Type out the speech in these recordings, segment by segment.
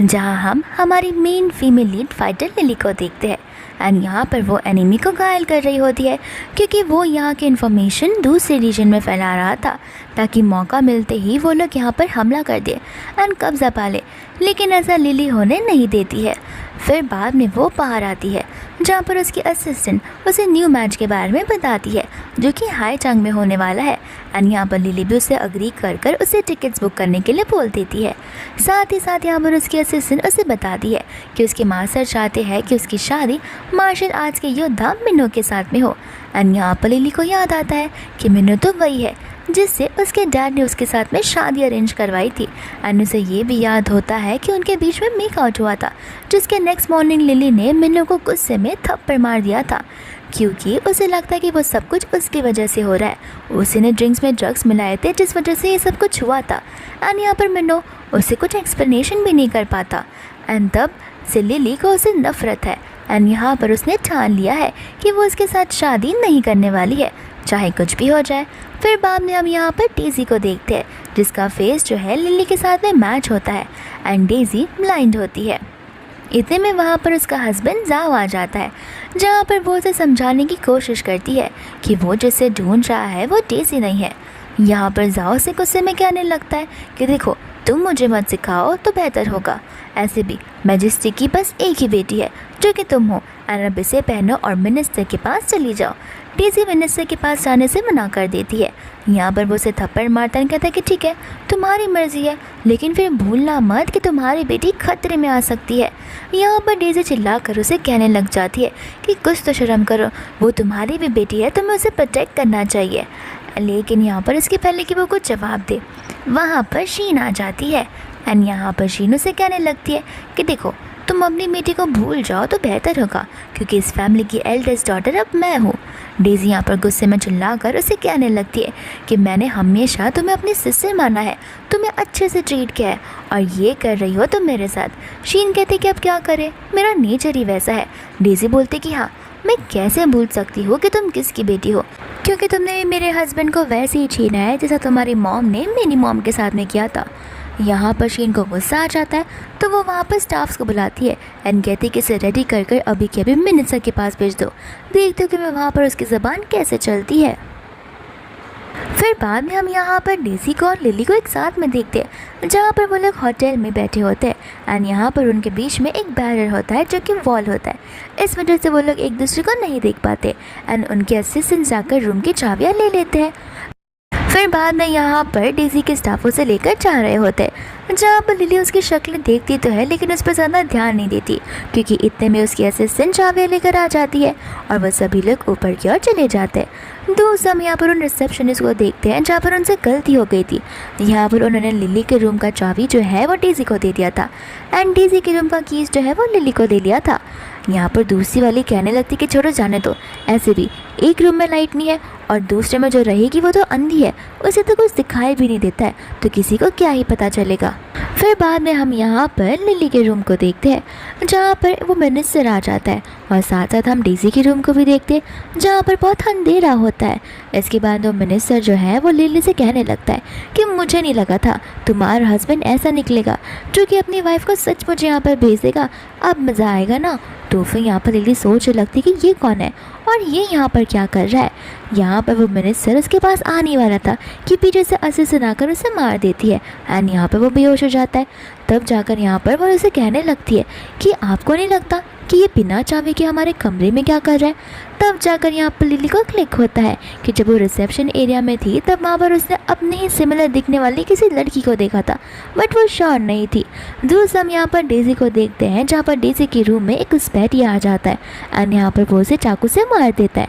जहां हम हमारी main female lead fighter lily को देखते हैं। एंड यहाँ पर वो एनिमी को घायल कर रही होती है क्योंकि वो यहाँ की इन्फॉर्मेशन दूसरे रीजन में फैला रहा था ताकि मौका मिलते ही वो लोग यहाँ पर हमला कर दे एंड कब्जा पा ले, लेकिन ऐसा लिली होने नहीं देती है। फिर बाद में वो बाहर आती है जहाँ पर उसकी असिस्टेंट उसे न्यू मैच के बारे में बताती है जो कि हाई चंग में होने वाला है। एंड यहाँ पर लिली भी उसे अग्री कर उसे टिकट्स बुक करने के लिए बोल देती है। साथ ही साथ यहाँ पर उसकी असिस्टेंट उसे बताती है कि उसके मास्टर चाहते हैं कि उसकी शादी मार्शल आर्ट्स के योद्धा मिन्नो के साथ में हो। एंड यहाँ पर लिली को याद आता है कि मिन्नो तो वही है जिससे उसके डैड ने उसके साथ में शादी अरेंज करवाई थी। एंड उसे ये भी याद होता है कि उनके बीच में मेकआउट हुआ था, जिसके नेक्स्ट मॉर्निंग लिली ने मिन्नो को गुस्से में थप्पड़ मार दिया था क्योंकि उसे लगता है कि वो सब कुछ उसकी वजह से हो रहा है। उसी ने ड्रिंक्स में ड्रग्स मिलाए थे जिस वजह से ये सब कुछ हुआ था। एंड यहाँ पर मिन्नो उसे कुछ एक्सप्लेनेशन भी नहीं कर पाता। एंड तब से लिली को उसे नफरत है। एंड यहाँ पर उसने ठान लिया है कि वो उसके साथ शादी नहीं करने वाली है, चाहे कुछ भी हो जाए। फिर बाद में हम यहाँ पर डेज़ी को देखते हैं जिसका फेस जो है लिली के साथ में मैच होता है। एंड डेज़ी ब्लाइंड होती है। इतने में वहाँ पर उसका हस्बैंड जाओ आ जाता है, जहाँ पर वो उसे समझाने की कोशिश करती है कि वो जिसे ढूंढ रहा है वो डेज़ी नहीं है। यहाँ पर जाओ से गुस्से में कहने लगता है कि देखो, तुम मुझे मत सिखाओ तो बेहतर होगा। ऐसे भी मैजेस्टी की बस एक ही बेटी है जो कि तुम हो। एंड अब इसे पहनो और मिनिस्टर के पास चली जाओ। डेज़ी मिनिस्टर के पास जाने से मना कर देती है। यहाँ पर वो उसे थप्पड़ मारता है, कहता है कि ठीक है तुम्हारी मर्जी है, लेकिन फिर भूलना मत कि तुम्हारी बेटी खतरे में आ सकती है। यहाँ पर डेज़ी चिल्लाकर उसे कहने लग जाती है कि कुछ तो शर्म करो, वो तुम्हारी भी बेटी है, तुम्हें उसे प्रोटेक्ट करना चाहिए। लेकिन यहाँ पर इसके पहले कि वो कुछ जवाब दे, वहाँ पर शीन आ जाती है। एंड यहाँ पर शीन उसे कहने लगती है कि देखो, तुम अपनी बेटी को भूल जाओ तो बेहतर होगा क्योंकि इस फैमिली की एल्डेस्ट डॉटर अब मैं हूँ। डेज़ी यहाँ पर गुस्से में चिल्लाकर उसे कहने लगती है कि मैंने हमेशा तुम्हें अपनी सिस्टर माना है, तुम्हें अच्छे से ट्रीट किया है और ये कर रही हो तुम मेरे साथ। शीन कहती कि अब क्या करें, मेरा नेचर ही वैसा है। डेज़ी बोलती कि हाँ, मैं कैसे भूल सकती हूँ कि तुम किसकी बेटी हो, क्योंकि तुमने मेरे हस्बैंड को वैसे ही छीना है जैसा तुम्हारी मॉम ने मेरी मॉम के साथ में किया था। यहाँ पर शीन को गुस्सा आ जाता है तो वो वहाँ पर स्टाफ्स को बुलाती है एंड कहती है कि इसे रेडी कर अभी के अभी मिनिस्टर के पास भेज दो। देखते हो कि मैं वहाँ पर उसकी ज़बान कैसे चलती है। फिर बाद में हम यहाँ पर डेज़ी को और लिली को एक साथ में देखते हैं जहाँ पर वो लोग होटल में बैठे होते हैं। एंड यहाँ पर उनके बीच में एक बैरियर होता है जो कि वॉल होता है। इस वजह से वो लोग एक दूसरे को नहीं देख पाते। एंड उनके असिस्टेंट जाकर रूम की चाबियाँ ले लेते हैं। फिर बाद में यहाँ पर डेज़ी के स्टाफ उसे लेकर जा रहे होते हैं, जहाँ पर लिली उसकी शक्ल देखती तो है लेकिन उस पर ज़्यादा ध्यान नहीं देती क्योंकि इतने में उसकी असिस्टेंट चाबियाँ लेकर आ जाती है और वह सभी लोग ऊपर की ओर चले जाते हैं। दोस्त हम यहाँ पर उन रिसेप्शनिस्ट को देखते हैं जहाँ पर उनसे गलती हो गई थी। यहाँ पर उन्होंने लिली के रूम का चाबी जो है वो डेज़ी को दे दिया था एंड डेज़ी के रूम का कीज़ जो है वो लिली को दे दिया था। यहाँ पर दूसरी वाली कहने लगती कि छोड़ो जाने दो, ऐसे भी एक रूम में लाइट नहीं है और दूसरे में जो रहेगी वो तो अंधी है, उसे तो कुछ दिखाई भी नहीं देता है, तो किसी को क्या ही पता चलेगा। फिर बाद में हम यहाँ पर लिली के रूम को देखते हैं जहाँ पर वो मिनिस्टर आ जाता है और साथ साथ हम डेज़ी के रूम को भी देखते हैं जहाँ पर बहुत अंधेरा होता है। इसके बाद वो मिनिस्टर जो है वो लिली से कहने लगता है कि मुझे नहीं लगा था तुम्हारा हस्बैंड ऐसा निकलेगा जो कि अपनी वाइफ को सचमुच यहाँ पर भेज देगा, अब मज़ा आएगा ना। तो फिर यहाँ पर लिली सोचने लगती कि ये कौन है और ये यहाँ पर क्या कर रहा है। यहाँ पर वो मिनिस्टर उसके पास आने वाला था कि पीछे से अस्सी सुनाकर उसे मार देती है एंड यहाँ पर वो बेहोश हो जाता है। तब जाकर यहाँ पर वो उसे कहने लगती है कि आपको नहीं लगता कि ये बिना चाबी के हमारे कमरे में क्या कर रहा है। तब जाकर यहाँ पर लिली को क्लिक होता है कि जब वो रिसेप्शन एरिया में थी तब वहाँ पर उसने अपने ही सिमिलर दिखने वाली किसी लड़की को देखा था, बट वो श्योर नहीं थी। दूसरा हम यहाँ पर डेज़ी को देखते हैं जहाँ पर डेज़ी के रूम में एक घुसपैठिया आ जाता है एंड यहाँ पर वो उसे चाकू से मार देता है।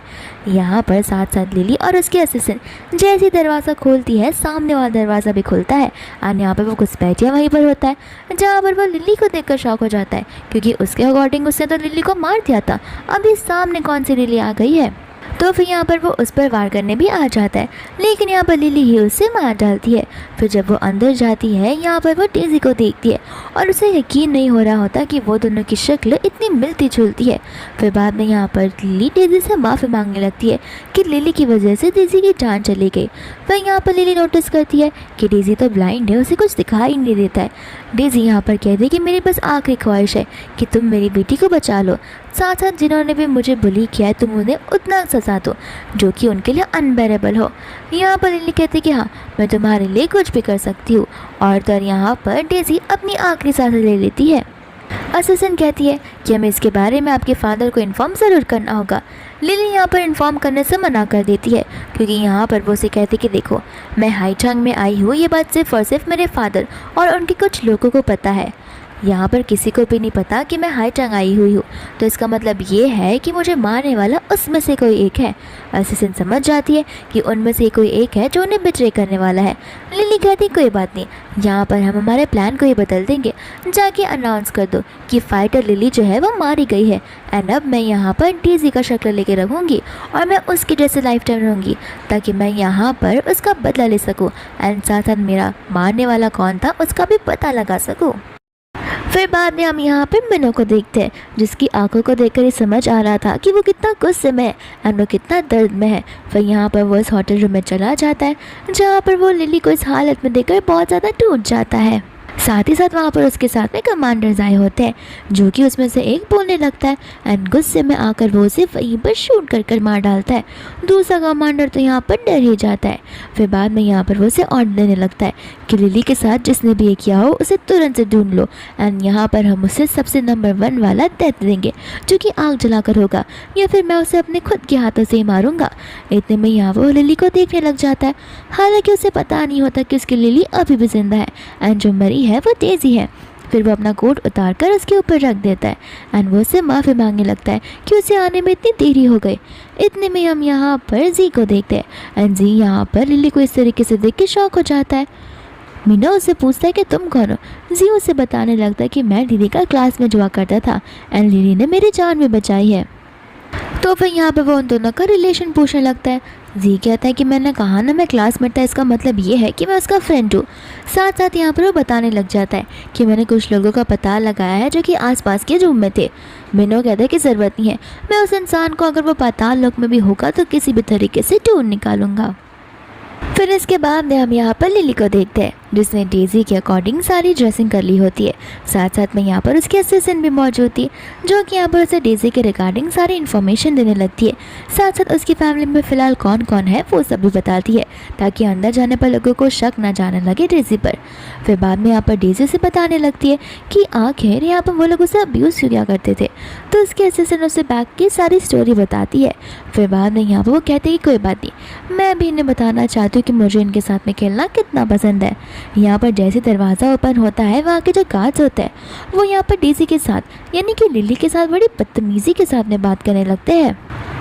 यहाँ पर साथ साथ लिली और उसके असिस्टेंट जैसे दरवाज़ा खोलती है सामने वाला दरवाज़ा भी खुलता है एंड यहाँ पर वो घुसपैठिया वहीं पर होता है जहाँ पर वो लिली को देखकर शॉक हो जाता है क्योंकि उसके अकॉर्डिंग उसने तो लिली को मार दिया था, अभी सामने कौन सी लिली आ गई है। तो फिर यहाँ पर वो उस पर वार करने भी आ जाता है, लेकिन यहाँ पर लिली ही उसे मार डालती है। फिर जब वो अंदर जाती है यहाँ पर वो डेज़ी को देखती है और उसे यकीन नहीं हो रहा होता कि वो दोनों की शक्ल इतनी मिलती जुलती है। फिर बाद में यहाँ पर लिली डेज़ी से माफ़ी मांगने लगती है कि लिली की वजह से डेज़ी की जान चली गई। फिर यहाँ पर लिली नोटिस करती है कि डेज़ी तो ब्लाइंड है, उसे कुछ दिखाई नहीं देता है। डेज़ी यहाँ पर कहती है कि मेरी बस आखिरी ख्वाहिश है कि तुम मेरी बेटी को बचा लो, साथ साथ जिन्होंने भी मुझे बुली किया है तुम उन्हें उतना सजा दो जो कि उनके लिए अनबेरेबल हो। यहाँ पर लिली कहती है कि हाँ, मैं तुम्हारे लिए कुछ भी कर सकती हूँ। और तब यहाँ पर डेज़ी अपनी आखिरी सांसें ले लेती है। असिस्टेंट कहती है कि हमें इसके बारे में आपके फादर को इन्फॉर्म ज़रूर करना होगा। लिली यहाँ पर इन्फॉर्म करने से मना कर देती है, क्योंकि यहाँ पर वो उसे कहती कि देखो, मैं हाईचंग में आई हूँ, ये बात सिर्फ और सिर्फ मेरे फादर और उनके कुछ लोगों को पता है। यहाँ पर किसी को भी नहीं पता कि मैं हाईचंग आई हुई हूँ, तो इसका मतलब ये है कि मुझे मारने वाला उसमें से कोई एक है। असिस्टेंट समझ जाती है कि उनमें से कोई एक है जो उन्हें बिट्रे करने वाला है। लिली कहती कोई बात नहीं, यहाँ पर हम हमारे प्लान को ही बदल देंगे, जाके अनाउंस कर दो कि फाइटर लिली जो है वो मारी गई है। एंड अब मैं यहाँ पर डेज़ी का शक्ल लेके रखूँगी और मैं उसकी जैसे लाइफ टाइम रहूँगी, ताकि मैं यहाँ पर उसका बदला ले सकूँ एंड साथ साथ मेरा मारने वाला कौन था उसका भी पता लगा सकूँ। फिर बाद में हम यहाँ पे मिनो को देखते हैं, जिसकी आंखों को देखकर ही समझ आ रहा था कि वो कितना गुस्से में है एंड वो कितना दर्द में है। फिर यहाँ पर वो इस होटल रूम में चला जाता है, जहाँ पर वो लिली को इस हालत में देखकर बहुत ज़्यादा टूट जाता है। साथ ही साथ वहाँ पर उसके साथ में कमांडर्स आए होते हैं, जो कि उसमें से एक बोलने लगता है एंड गुस्से में आकर वो उसे वहीं पर शूट कर मार डालता है। दूसरा कमांडर तो यहाँ पर डर ही जाता है। फिर बाद में यहाँ पर वो उसे ऑर्डर देने लगता है कि लिली के साथ जिसने भी ये किया हो उसे तुरंत से ढूंढ लो एंड यहाँ पर हम उसे सबसे नंबर 1 वाला डेथ देंगे, जो कि आग जलाकर होगा, या फिर मैं उसे अपने खुद के हाथों से ही मारूंगा। इतने में यहाँ वो लिली को देखने लग जाता है, हालांकि उसे पता नहीं होता कि उसकी लिली अभी भी जिंदा है एंड जो मरी है वो डेज़ी है। फिर वो अपना कोट उतार कर उसके ऊपर रख देता है एंड वो उससे माफ़ी मांगने लगता है कि उसे आने में इतनी देरी हो गई। इतने में हम यहाँ पर जी को देखते हैं एंड जी यहाँ पर लिली को इस तरीके से देख के शॉक हो जाता है। मीना उससे पूछता है कि तुम कौन हो। जी उसे बताने लगता है कि मैं दीदी का क्लास में जुआ करता था एंड लिली ने मेरी जान भी बचाई है। तो फिर यहाँ पे वो उन दोनों का रिलेशन पूछने लगता है। जी कहता है कि मैंने कहा ना मैं क्लासमेट था, इसका मतलब ये है कि मैं उसका फ्रेंड हूँ। साथ साथ यहाँ पर वो बताने लग जाता है कि मैंने कुछ लोगों का पता लगाया है जो कि आसपास के रूम में थे। मिनो कहता है कि ज़रूरत नहीं है, मैं उस इंसान को अगर वो पाताल लोक में भी होगा तो किसी भी तरीके से ढूंढ निकालूंगा। फिर इसके बाद में हम यहाँ पर लिली को देखते हैं, जिसने डेज़ी के अकॉर्डिंग सारी ड्रेसिंग कर ली होती है। साथ साथ में यहाँ पर उसकी असिस्टेंट भी मौजूद थी, जो कि यहाँ पर उसे डेज़ी के रिगार्डिंग सारी इन्फॉर्मेशन देने लगती है। साथ साथ उसकी फैमिली में फ़िलहाल कौन कौन है वो सब भी बताती है, ताकि अंदर जाने पर लोगों को शक ना जाने लगे डेज़ी पर। फिर बाद में यहाँ पर डेज़ी से बताने लगती है कि आखिर यहाँ पर वो लोग उसे अब्यूज़ किया करते थे, तो उसके असिस्टेंट उसे बैक की सारी स्टोरी बताती है। फिर बाद में यहाँ पर वो कहते हैं कि कोई बात नहीं, मैं भी इन्हें बताना चाहती हूँ कि मुझे इनके साथ में खेलना कितना पसंद है। यहाँ पर जैसे दरवाज़ा ओपन होता है, वहाँ के जो गार्ड्स होते हैं वो यहाँ पर डेज़ी के साथ यानी कि लिली के साथ बड़ी बदतमीज़ी के साथ में बात करने लगते हैं।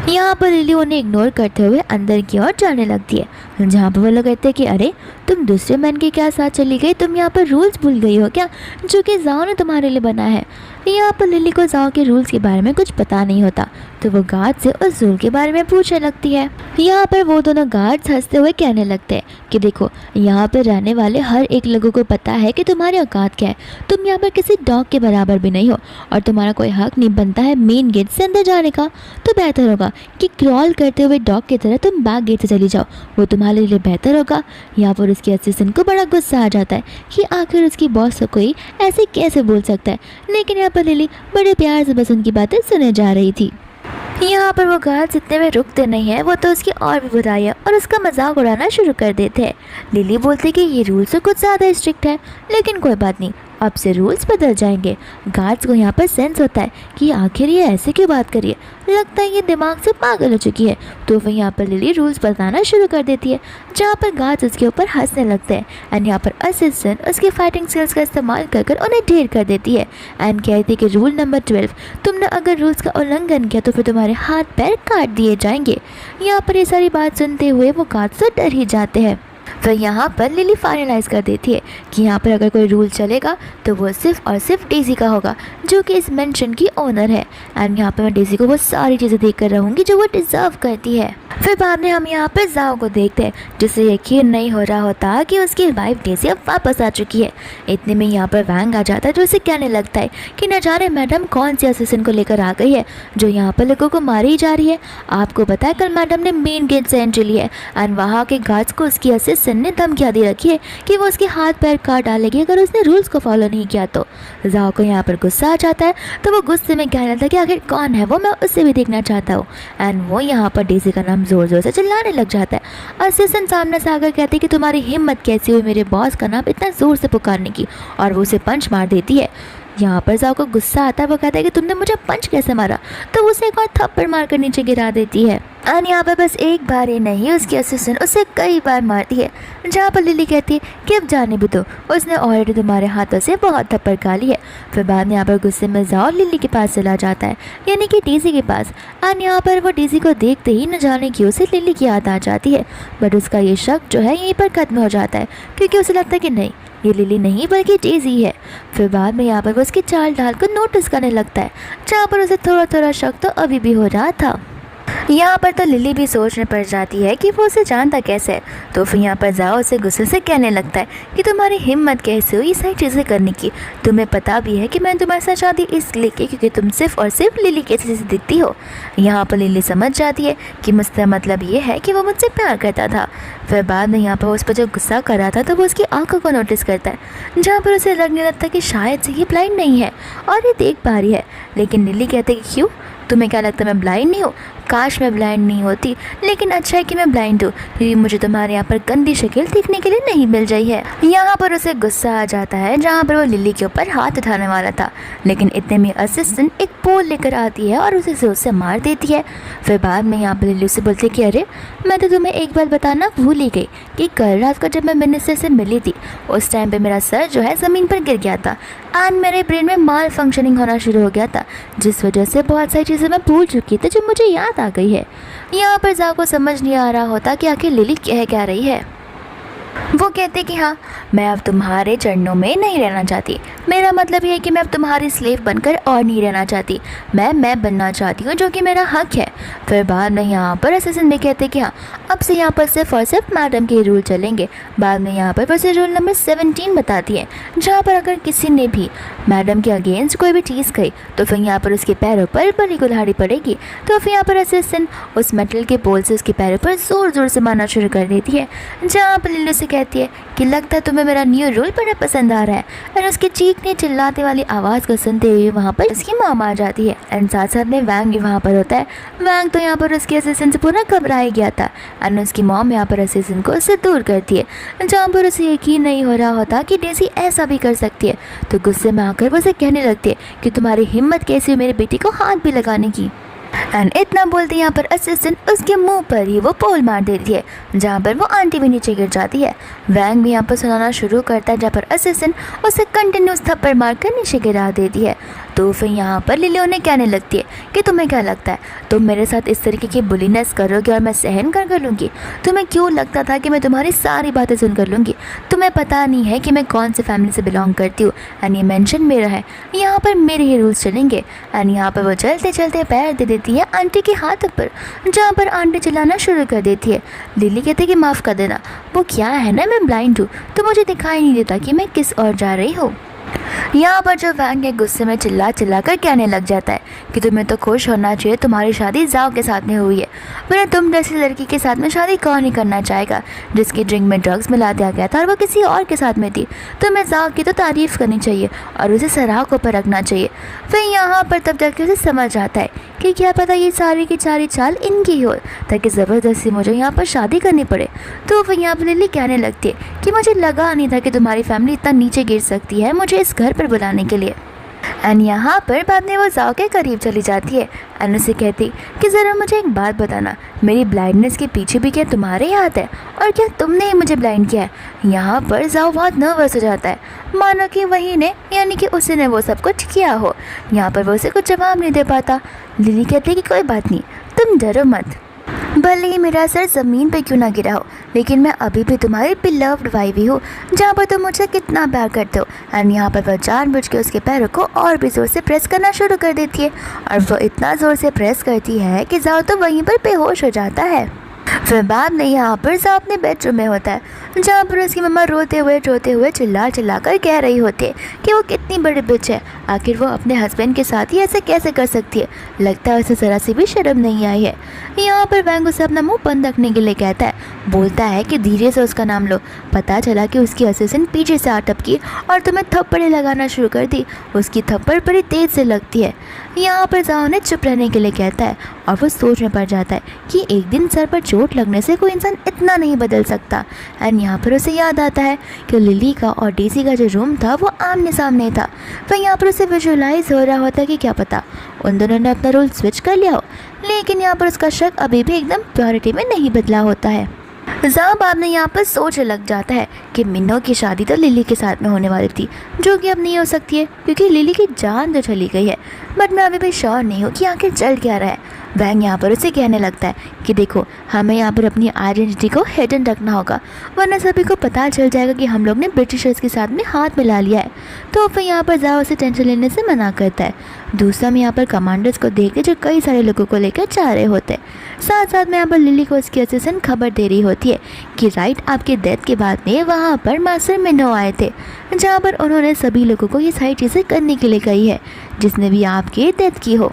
यहाँ पर लिली उन्हें इग्नोर करते हुए अंदर की ओर जाने लगती है, जहाँ पर वो लोग कहते हैं कि अरे तुम दूसरे मैन के क्या साथ चली गई, तुम यहाँ पर रूल्स भूल गई हो क्या, जो कि जाओ ने तुम्हारे लिए बना है। यहाँ पर लिली को जाओ के रूल्स के बारे में कुछ पता नहीं होता, तो वो गार्ड से उस रूल के बारे में पूछने लगती है। यहाँ पर वो दोनों गार्ड्स हंसते हुए कहने लगते हैं कि देखो, यहाँ पर रहने वाले हर एक लोगों को पता है कि तुम्हारी औकात क्या है, तुम यहाँ पर किसी डॉग के बराबर भी नहीं हो और तुम्हारा कोई हक नहीं बनता है मेन गेट से अंदर जाने का। तो बेहतर होगा कि क्रॉल करते हुए डॉग की तरह तुम बैक गेट से चली जाओ, वो तुम्हारे लिए बेहतर होगा। यहाँ पर उसके असिस्टेंट को बड़ा गुस्सा आ जाता है कि आखिर उसकी बॉस को कोई ऐसे कैसे बोल सकता है, लेकिन यहाँ पर लिली बड़े प्यार से बस उनकी बातें सुने जा रही थी। यहाँ पर वो गार्ड्स इतने में रुकते नहीं है, वो तो उसकी और भी बुराई है और उसका मजाक उड़ाना शुरू कर देते हैं। लिली बोलती कि ये रूल्स तो कुछ ज़्यादा स्ट्रिक्ट है, लेकिन कोई बात नहीं, अब से रूल्स बदल जाएंगे। गार्ड्स को यहाँ पर सेंस होता है कि आखिर ये ऐसे क्यों बात करिए, लगता है ये दिमाग से पागल हो चुकी है। तो फिर यहाँ पर लिली रूल्स बताना शुरू कर देती है, जहाँ पर गार्ड्स उसके ऊपर हंसने लगते हैं एंड यहाँ पर असिस्टेंट उसकी फाइटिंग स्किल्स का इस्तेमाल कर उन्हें ढेर कर देती है एंड कहती है कि रूल नंबर 12, तुमने अगर रूल्स का उल्लंघन किया तो फिर तुम्हारे हाथ पैर काट दिए जाएंगे। यहाँ पर ये सारी बात सुनते हुए वो गार्ड्स तो डर ही जाते हैं। फिर यहाँ पर लिली फाइनलाइज कर देती है कि यहाँ पर अगर कोई रूल चलेगा तो वो सिर्फ और सिर्फ डेज़ी का होगा, जो कि इस मेंशन की ओनर है। एंड यहाँ पर मैं डेज़ी को वो सारी चीज़ें देख कर रहूँगी जो वो डिज़र्व करती है। फिर बाद में हम यहाँ पर जाओ को देखते हैं, जिसे यकीन नहीं हो रहा होता कि उसकी वाइफ डेज़ी अब वापस आ चुकी है। इतने में यहाँ पर वैंग आ जाता है, जो उसे कहने लगता है कि न जाने मैडम कौन सी असिस्टेंट को लेकर आ गई है जो यहाँ पर लोगों को मारी जा रही है। आपको पता है कल मैडम ने मेन गेट से एंट्री ली है एंड वहाँ के गार्ड्स को उसकी असिस्टेंट ने धमकियाँ दे रखी है कि वो उसके हाथ पैर काट डालेगी अगर उसने रूल्स को फॉलो नहीं किया तो। जाओ को यहाँ पर गुस्सा आ जाता है, तो वो गुस्से में कहने लगता है कि आखिर कौन है वो, मैं उससे भी देखना चाहता हूँ। एंड वो यहाँ पर डेज़ी का नाम ज़ोर ज़ोर से चिल्लाने लग जाता है। असिस्टेंट सामने से आकर कहती है कि तुम्हारी हिम्मत कैसी हुई मेरे बॉस का नाम इतना ज़ोर से पुकारने की, और वो उसे पंच मार देती है। यहाँ पर जाओ को गुस्सा आता है, वो कहता है कि तुमने मुझे पंच कैसे मारा, तो उसे एक और थप्पड़ मारकर नीचे गिरा देती है। एंड यहाँ पर बस एक बार ही नहीं, उसकी असिस्टेंट उसे कई बार मारती है, जहाँ पर लिली कहती है कि अब जाने भी दो, उसने ऑलरेडी तुम्हारे हाथों से बहुत थप्पड़ खा ली है। फिर बाद में यहाँ पर गुस्से में जाओ लिली के पास चला जाता है, यानी कि डेज़ी के पास। एंड यहाँ पर वो डेज़ी को देखते ही न जाने क्यों उसे लिली की याद आ जाती है, बट उसका ये शक जो है यहीं पर खत्म हो जाता है, क्योंकि उसे लगता है कि नहीं, ये लिली नहीं बल्कि डेज़ी है। फिर बाद में यहाँ पर वो उसकी चाल ढाल को नोटिस करने लगता है, जहाँ पर उसे थोड़ा थोड़ा शक तो अभी भी हो रहा था। यहाँ पर तो लिली भी सोचने पड़ जाती है कि वो उसे जानता कैसे है। तो फिर यहाँ पर जाओ उसे गुस्से से कहने लगता है कि तुम्हारी हिम्मत कैसे हुई सारी चीज़ें करने की, तुम्हें पता भी है कि मैंने तुम्हारे साथ शादी इसलिए की क्योंकि तुम सिर्फ और सिर्फ लिली कैसे से दिखती हो। यहाँ पर लिली समझ जाती है कि मुझसे मतलब ये है कि वो मुझसे प्यार करता था। फिर बाद में यहाँ पर उस पर जो गुस्सा कर रहा था तो वो उसकी आंखों को नोटिस करता है, जहाँ पर उसे लगने लगता है कि शायद से ये ब्लाइंड नहीं है और ये देख पा रही है। लेकिन लिली कहते कि क्यों, तुम्हें क्या लगता है मैं ब्लाइंड नहीं हूँ? काश मैं ब्लाइंड नहीं होती, लेकिन अच्छा है कि मैं ब्लाइंड हूँ क्योंकि मुझे तुम्हारे यहाँ पर गंदी शक्ल देखने के लिए नहीं मिल रही है। यहाँ पर उसे गुस्सा आ जाता है, जहाँ पर वो लिली के ऊपर हाथ उठाने वाला था, लेकिन इतने में असिस्टेंट एक पोल लेकर आती है और उसे जोर से मार देती है। फिर बाद में यहाँ पर लिली उसे बोलती है कि अरे मैं तो तुम्हें एक बात बताना भूल ही गई कि कल रात को जब मैं मिनिस्टर से मिली थी उस टाइम पर मेरा सर जो है ज़मीन पर गिर गया था एंड मेरे ब्रेन में माल फंक्शनिंग होना शुरू हो गया था, जिस वजह से बहुत सारी चीज़ें मैं भूल चुकी थी जो मुझे याद आ गई है। यहाँ पर जाओ को समझ नहीं आ रहा होता कि आखिर लिली कह क्या रही है। वो कहते कि हाँ मैं अब तुम्हारे चरणों में नहीं रहना चाहती, मेरा मतलब ये है कि मैं अब तुम्हारी स्लेव बनकर और नहीं रहना चाहती, मैं बनना चाहती हूँ जो कि मेरा हक है। फिर बाद में यहाँ पर असिस्टेंट भी कहते कि हाँ अब से यहाँ पर सिर्फ और सिर्फ मैडम के रूल चलेंगे। बाद में यहाँ पर उसे रूल नंबर 17 बताती है, जहाँ पर अगर किसी ने भी मैडम के अगेंस्ट कोई भी चीज़ कही तो फिर यहाँ पर उसके पैरों पर बड़ी कुल्हाड़ी पड़ेगी। तो फिर यहाँ पर असिस्टेंट उस मेटल के पोल से उसके पैरों पर ज़ोर ज़ोर से मारना शुरू कर देती है, जहाँ पर लिली से कहती है कि लगता है तुम्हें मेरा न्यू रूल बड़ा पसंद आ रहा है। और उसके चीखने चिल्लाते वाली आवाज़ को सुनते हुए वहाँ पर उसकी मॉम आ जाती है एंड साथ साथ में वैंग भी वहाँ पर होता है। वैंग तो यहाँ पर उसके असिस्टेंट से पूरा घबरा ही गया था एंड उसकी मॉम यहाँ पर असिस्टेंट को उससे दूर करती है, जहाँ पर उसे यकीन नहीं हो रहा होता कि डेज़ी ऐसा भी कर सकती है। तो गुस्से में आकर वो उसे कहने लगती है कि तुम्हारी हिम्मत कैसी हुई मेरी बेटी को हाथ भी लगाने की। एंड इतना बोलते यहाँ पर असिस्टेंट उसके मुंह पर ही वो पोल मार देती है, जहाँ पर वो आंटी भी नीचे गिर जाती है। वैंग भी यहाँ पर सुनाना शुरू करता है, जहाँ पर असिस्टेंट उसे कंटिन्यूस थप्पड़ मारकर नीचे गिरा देती है। तो फिर यहाँ पर लिली उन्हें कहने लगती है कि तुम्हें क्या लगता है तुम मेरे साथ इस तरीके की बुलीनेस करोगे और मैं सहन कर लूँगी? तुम्हें क्यों लगता था कि मैं तुम्हारी सारी बातें सुन कर लूँगी? तुम्हें पता नहीं है कि मैं कौन से फैमिली से बिलोंग करती हूँ एंड ये मेंशन मेरा है, यहाँ पर मेरे ही रूल्स चलेंगे। एंड यहाँ पर वो चलते चलते पैर दे देती है आंटी के हाथ पर, जहाँ पर आंटी चिल्लाना शुरू कर देती है। लिली कहती है कि माफ़ कर देना, वो क्या है ना मैं ब्लाइंड हूँ तो मुझे दिखाई नहीं देता कि मैं किस ओर जा रही हूँ। यहाँ पर जो वैंग गुस्से में चिल्ला कर कहने लग जाता है कि तुम्हें तो खुश होना चाहिए, तुम्हारी शादी जाओ के साथ में हुई है, वरना तुम जैसी लड़की के साथ में शादी कौन ही करना चाहेगा जिसकी ड्रिंक में ड्रग्स मिला दिया गया था और वो किसी और के साथ में थी। तुम्हें जाओ की तो तारीफ़ करनी चाहिए और उसे सराह पर रखना चाहिए। फिर यहाँ पर तब जाके उसे समझ आता है कि क्या पता ये सारी की सारी चाल इनकी हो ताकि ज़बरदस्ती मुझे यहाँ पर शादी करनी पड़े। तो फिर यहाँ पर लिली कहने लगती है कि मुझे लगा नहीं था कि तुम्हारी फैमिली इतना नीचे गिर सकती है मुझे इस घर पर बुलाने के लिए। एंड यहाँ पर बाद में वो जाओ के करीब चली जाती है एंड उसे कहती कि ज़रा मुझे एक बात बताना, मेरी ब्लाइंडनेस के पीछे भी क्या तुम्हारे हाथ है और क्या तुमने ही मुझे ब्लाइंड किया है? यहाँ पर जाओ बहुत नर्वस हो जाता है, मानो कि वही ने यानी कि उसी ने वो सब कुछ किया हो। यहाँ पर वो उसे कुछ जवाब नहीं दे पाता। लिली कहती है कि कोई बात नहीं, तुम डरो मत। भले ही मेरा सर ज़मीन पे क्यों ना गिरा हो, लेकिन मैं अभी भी तुम्हारी बिलव्ड वाइफ ही हूँ, जहाँ पर तुम मुझे कितना प्यार करते हो। एंड यहाँ पर वह जानबूझ के उसके पैरों को और भी ज़ोर से प्रेस करना शुरू कर देती है, और वो इतना ज़ोर से प्रेस करती है कि जाओ तो वहीं पर बेहोश हो जाता है। फिर बाद में यहाँ पर जाओ अपने बेडरूम में होता है, जहाँ पर उसकी मम्मा रोते हुए चिल्ला कर कह रही होती है कि वो कितनी बड़ी बिच है, आखिर वो अपने हस्बैंड के साथ ही ऐसे कैसे कर सकती है, लगता है उसे ज़रा सी भी शर्म नहीं आई है। यहाँ पर वैंग उसे अपना मुंह बंद रखने के लिए कहता है, बोलता है कि धीरे से उसका नाम लो। पता चला कि उसकी असिस्टेंट पीछे से आ टपकी और तुम्हें थप्पड़े लगाना शुरू कर दी। उसकी थप्पड़ बड़ी तेज़ से लगती है। यहाँ पर जाओ ने चुप रहने के लिए कहता है, और वो सोच में पड़ जाता है कि एक दिन सर पर चोट लगने से कोई इंसान इतना नहीं बदल सकता। एंड यहाँ पर उसे याद आता है कि लिली का और डेज़ी का जो रूम था वो आमने सामने था। फिर यहाँ पर उसे विजुअलाइज हो रहा होता है कि क्या पता उन दोनों ने अपना रोल स्विच कर लिया हो, लेकिन यहाँ पर उसका शक अभी भी एकदम प्योरिटी में नहीं बदला होता है। जाओ बाद में यहाँ पर सोच लग जाता है कि मिन्नो की शादी तो लिली के साथ में होने वाली थी, जो कि अब नहीं हो सकती है क्योंकि लिली की जान तो चली गई है। बट मैं अभी भी श्योर नहीं हूँ कि आखिर चल क्या रहा है। वैंग यहाँ पर उसे कहने लगता है कि देखो, हमें यहाँ पर अपनी आइडेंटिटी को हिडन रखना होगा, वरना सभी को पता चल जाएगा कि हम लोग ने ब्रिटिशर्स के साथ में हाथ मिला लिया है। तो फिर यहाँ पर जाओ उसे टेंशन लेने से मना करता है। दूसरा में यहाँ पर कमांडर्स को देखते जो कई सारे लोगों को लेकर जा रहे होते हैं। साथ साथ में यहाँ पर लिली को उसकी असिस्टेंट खबर दे रही होती है कि राइट आपके डेथ के बाद में वहाँ पर मास्टर मिन्नो आए थे, जहाँ पर उन्होंने सभी लोगों को ये सारी चीज़ें करने के लिए कही है जिसने भी आपके डेथ की हो।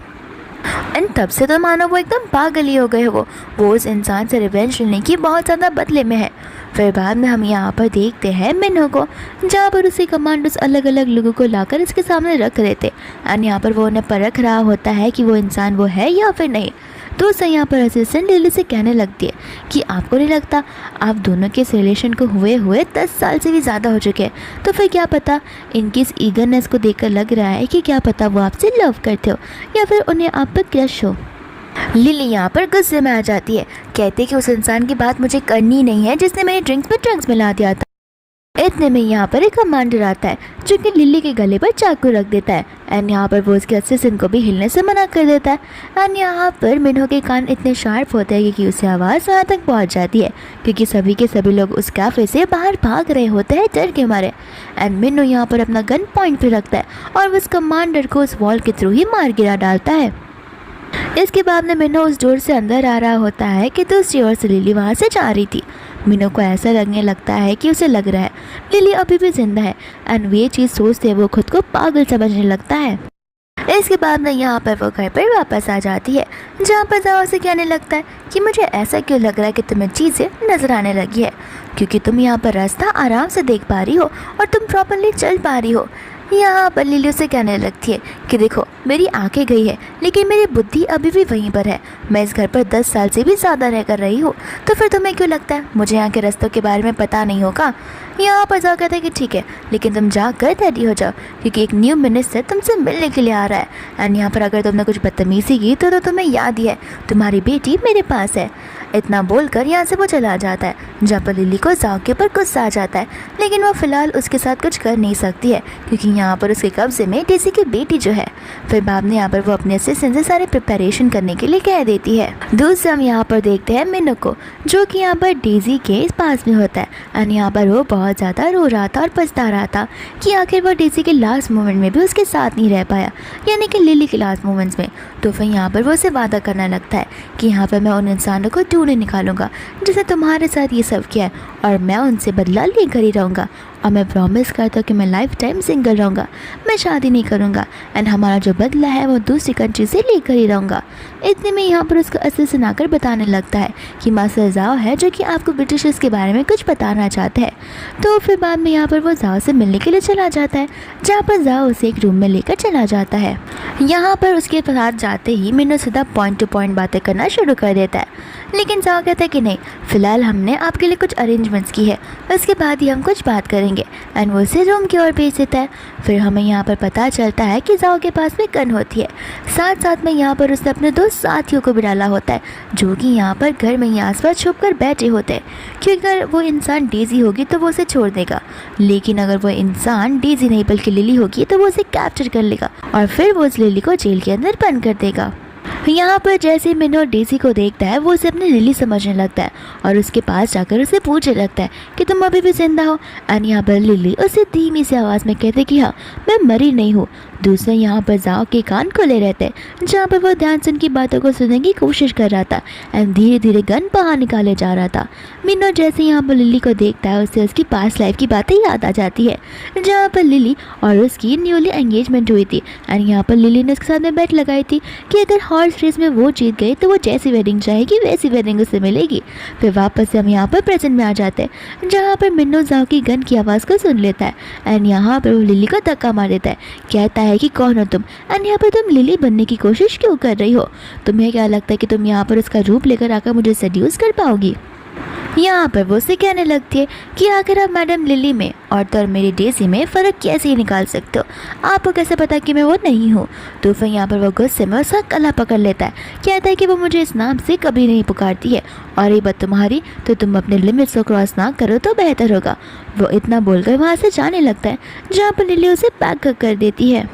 एंड तब से तो मानो वो एकदम पागल ही हो गए वो उस इंसान से रिवेंज लेने की बहुत ज़्यादा बदले में है। फिर बाद में हम यहाँ पर देखते हैं मिन्नो को, जहाँ पर उसी कमांडर्स अलग अलग लोगों को लाकर इसके सामने रख रहे थे। एंड यहाँ पर वो उन्हें परख रहा होता है कि वो इंसान वो है या फिर नहीं। तो उससे यहाँ पर असिस्टेंट लिली से कहने लगती है कि आपको नहीं लगता आप दोनों के इस रिलेशन को हुए 10 साल से भी ज़्यादा हो चुके हैं, तो फिर क्या पता इनकी इस ईगरनेस को देखकर लग रहा है कि क्या पता वो आपसे लव करते हो या फिर उन्हें आप पर क्रश हो। लिली यहाँ पर गुस्से में आ जाती है, कहते कि उस इंसान की बात मुझे करनी नहीं है जिसने मेरे ड्रिंक्स में ड्रग्स मिला दिया था। इतने में यहाँ पर एक कमांडर आता है जो कि लिली के गले पर चाकू रख देता है। एंड यहाँ पर वो उसके असिस्टेंट को भी हिलने से मना कर देता है। एंड यहाँ पर मिन्नो के कान इतने शार्प होते हैं कि उसे आवाज़ वहाँ तक पहुँच जाती है, क्योंकि सभी के सभी लोग उस कैफ़े से बाहर भाग रहे होते हैं डर के मारे। एंड मिन्नो यहाँ पर अपना गन पॉइंट पे रखता है और उस कमांडर को उस वॉल के थ्रू ही मार गिरा डालता है। इसके बाद में मिन्नो उस डोर से अंदर आ रहा होता है कि दूसरी ओर से लिली वहाँ से जा रही थी। मिन्नो को ऐसा लगने लगता है कि उसे लग रहा है लिली अभी भी जिंदा है। एंड ये चीज़ सोचते वो खुद को पागल समझने लगता है। इसके बाद में यहाँ पर वो घर पर वापस आ जाती है, जहाँ पर जाओ से कहने लगता है कि मुझे ऐसा क्यों लग रहा है कि तुम्हें चीज़ें नज़र आने लगी है, क्योंकि तुम यहाँ पर रास्ता आराम से देख पा रही हो और तुम प्रॉपरली चल पा रही हो। यहाँ पर लिली उसे कहने लगती है कि देखो, मेरी आंखें गई है लेकिन मेरी बुद्धि अभी भी वहीं पर है। मैं इस घर पर 10 साल से भी ज़्यादा रह कर रही हूँ, तो फिर तुम्हें क्यों लगता है मुझे यहाँ के रास्तों के बारे में पता नहीं होगा। यहाँ पर जाओ कहते हैं कि ठीक है, लेकिन तुम जाकर रेडी हो जाओ क्योंकि एक न्यू मिनिस्टर तुमसे मिलने के लिए आ रहा है। एंड यहाँ पर अगर तुमने कुछ बदतमीज़ी की तो तुम्हें याद ही है, तुम्हारी बेटी मेरे पास है। इतना बोलकर यहाँ से वो चला जाता है, जहाँ पर लिली को जाओ के ऊपर गुस्सा आ जाता है, लेकिन वो फ़िलहाल उसके साथ कुछ कर नहीं सकती है क्योंकि यहाँ पर उसके कब्जे में डेज़ी की बेटी जो है। फिर बाद में यहाँ पर वो अपने असिस्टेंट से सारे प्रिपरेशन करने के लिए कह देती है। दूसरा हम यहाँ पर देखते हैं मिन्नो को, जो कि यहाँ पर डेज़ी के पास में होता है। एंड यहाँ पर वो बहुत ज़्यादा रो रहा था और पछता रहा था कि आखिर वो डेज़ी के लास्ट मोमेंट में भी उसके साथ नहीं रह पाया, यानी कि लिली के लास्ट मोमेंट्स में। तो फिर यहाँ पर वो उसे वादा करना लगता है कि यहाँ पर मैं उन इंसानों को ढूंढे निकालूंगा जिसने तुम्हारे साथ ये सब किया है, और मैं उनसे बदला लेकर ही रहूँगा। और मैं प्रॉमिस करता हूँ कि मैं लाइफ टाइम सिंगल रहूँगा, मैं शादी नहीं करूँगा। एंड हमारा जो बदला है वो दूसरी कंट्री से लेकर ही रहूँगा। इतने में यहाँ पर उसका असिस्टेंट आकर बताने लगता है कि मास्टर जाओ है जो कि आपको ब्रिटिशर्स के बारे में कुछ बताना चाहते हैं। तो फिर बाद में यहाँ पर वो जाओ से मिलने के लिए चला जाता है, जहाँ पर जाओ उसे एक रूम में लेकर चला जाता है। यहाँ पर उसके साथ जाते ही मिन्नो सीधा पॉइंट टू पॉइंट बातें करना शुरू कर देता है, लेकिन जाओ कहता है कि नहीं, फ़िलहाल हमने आपके लिए कुछ अरेंजमेंट्स की है, उसके बाद ही हम कुछ बात करेंगे। एंड वो उसे रूम की ओर भेज देता है। फिर हमें यहाँ पर पता चलता है कि जाओ के पास में गन होती है। साथ साथ में यहाँ पर उसने अपने 2 साथियों को भी डाला होता है, जो कि यहाँ पर घर में ही आसपास छुप कर बैठे होते हैं, क्योंकि अगर वो इंसान डेज़ी होगी तो वो उसे छोड़ देगा, लेकिन अगर वो इंसान डेज़ी नहीं बल्कि लिली होगी तो वो उसे कैप्चर कर लेगा और फिर वो उस लिली को जेल के अंदर बंद कर देगा। यहाँ पर जैसे मिनो डेजी को देखता है वो उसे अपनी लिली समझने लगता है और उसके पास जाकर उसे पूछने लगता है कि तुम अभी भी जिंदा हो। एंड यहाँ पर लिली उसे धीमी सी आवाज़ में कहते कि हाँ मैं मरी नहीं हूँ। दूसरे यहाँ पर जाओ के कान खुले रहते हैं जहाँ पर वो ध्यान से उनकी बातों को सुनने की कोशिश कर रहा था एंड धीरे धीरे गन बाहर निकाले जा रहा था। मिनो जैसे यहाँ पर लिली को देखता है उसे उसकी पास्ट लाइफ की बातें याद आ जाती है जहाँ पर लिली और उसकी न्यूली एंगेजमेंट हुई थी एंड यहाँ पर लिली ने उसके साथ में बेट लगाई थी कि अगर हॉर्स रेस में वो जीत गई तो वो जैसी वेडिंग चाहेगी वैसी वेडिंग उसे मिलेगी। फिर वापस से हम यहाँ पर प्रेजेंट में आ जाते हैं जहाँ पर मिन्नो जाओ की गन की आवाज़ को सुन लेता है एंड यहाँ पर वो लिली को धक्का मार देता है, कहता है कि कौन हो तुम एंड यहाँ पर तुम लिली बनने की कोशिश क्यों कर रही हो? तुम्हें क्या लगता है कि तुम यहाँ पर उसका रूप लेकर आकर मुझे सेड्यूस कर पाओगी? यहाँ पर वो उसे कहने लगती है कि आखिर आप मैडम लिली में और तो और मेरी डेजी में फ़र्क कैसे ही निकाल सकते हो? आपको कैसे पता कि मैं वो नहीं हूँ? तो फिर यहाँ पर वो गुस्से में उसका गला पकड़ लेता है, कहता है कि वो मुझे इस नाम से कभी नहीं पुकारती है और ये बात तुम्हारी तो तुम अपने लिमिट्स को क्रॉस ना करो तो बेहतर होगा। वो इतना बोलकर वहाँ से जाने लगता है जहाँ पर लिली उसे पैक कर देती है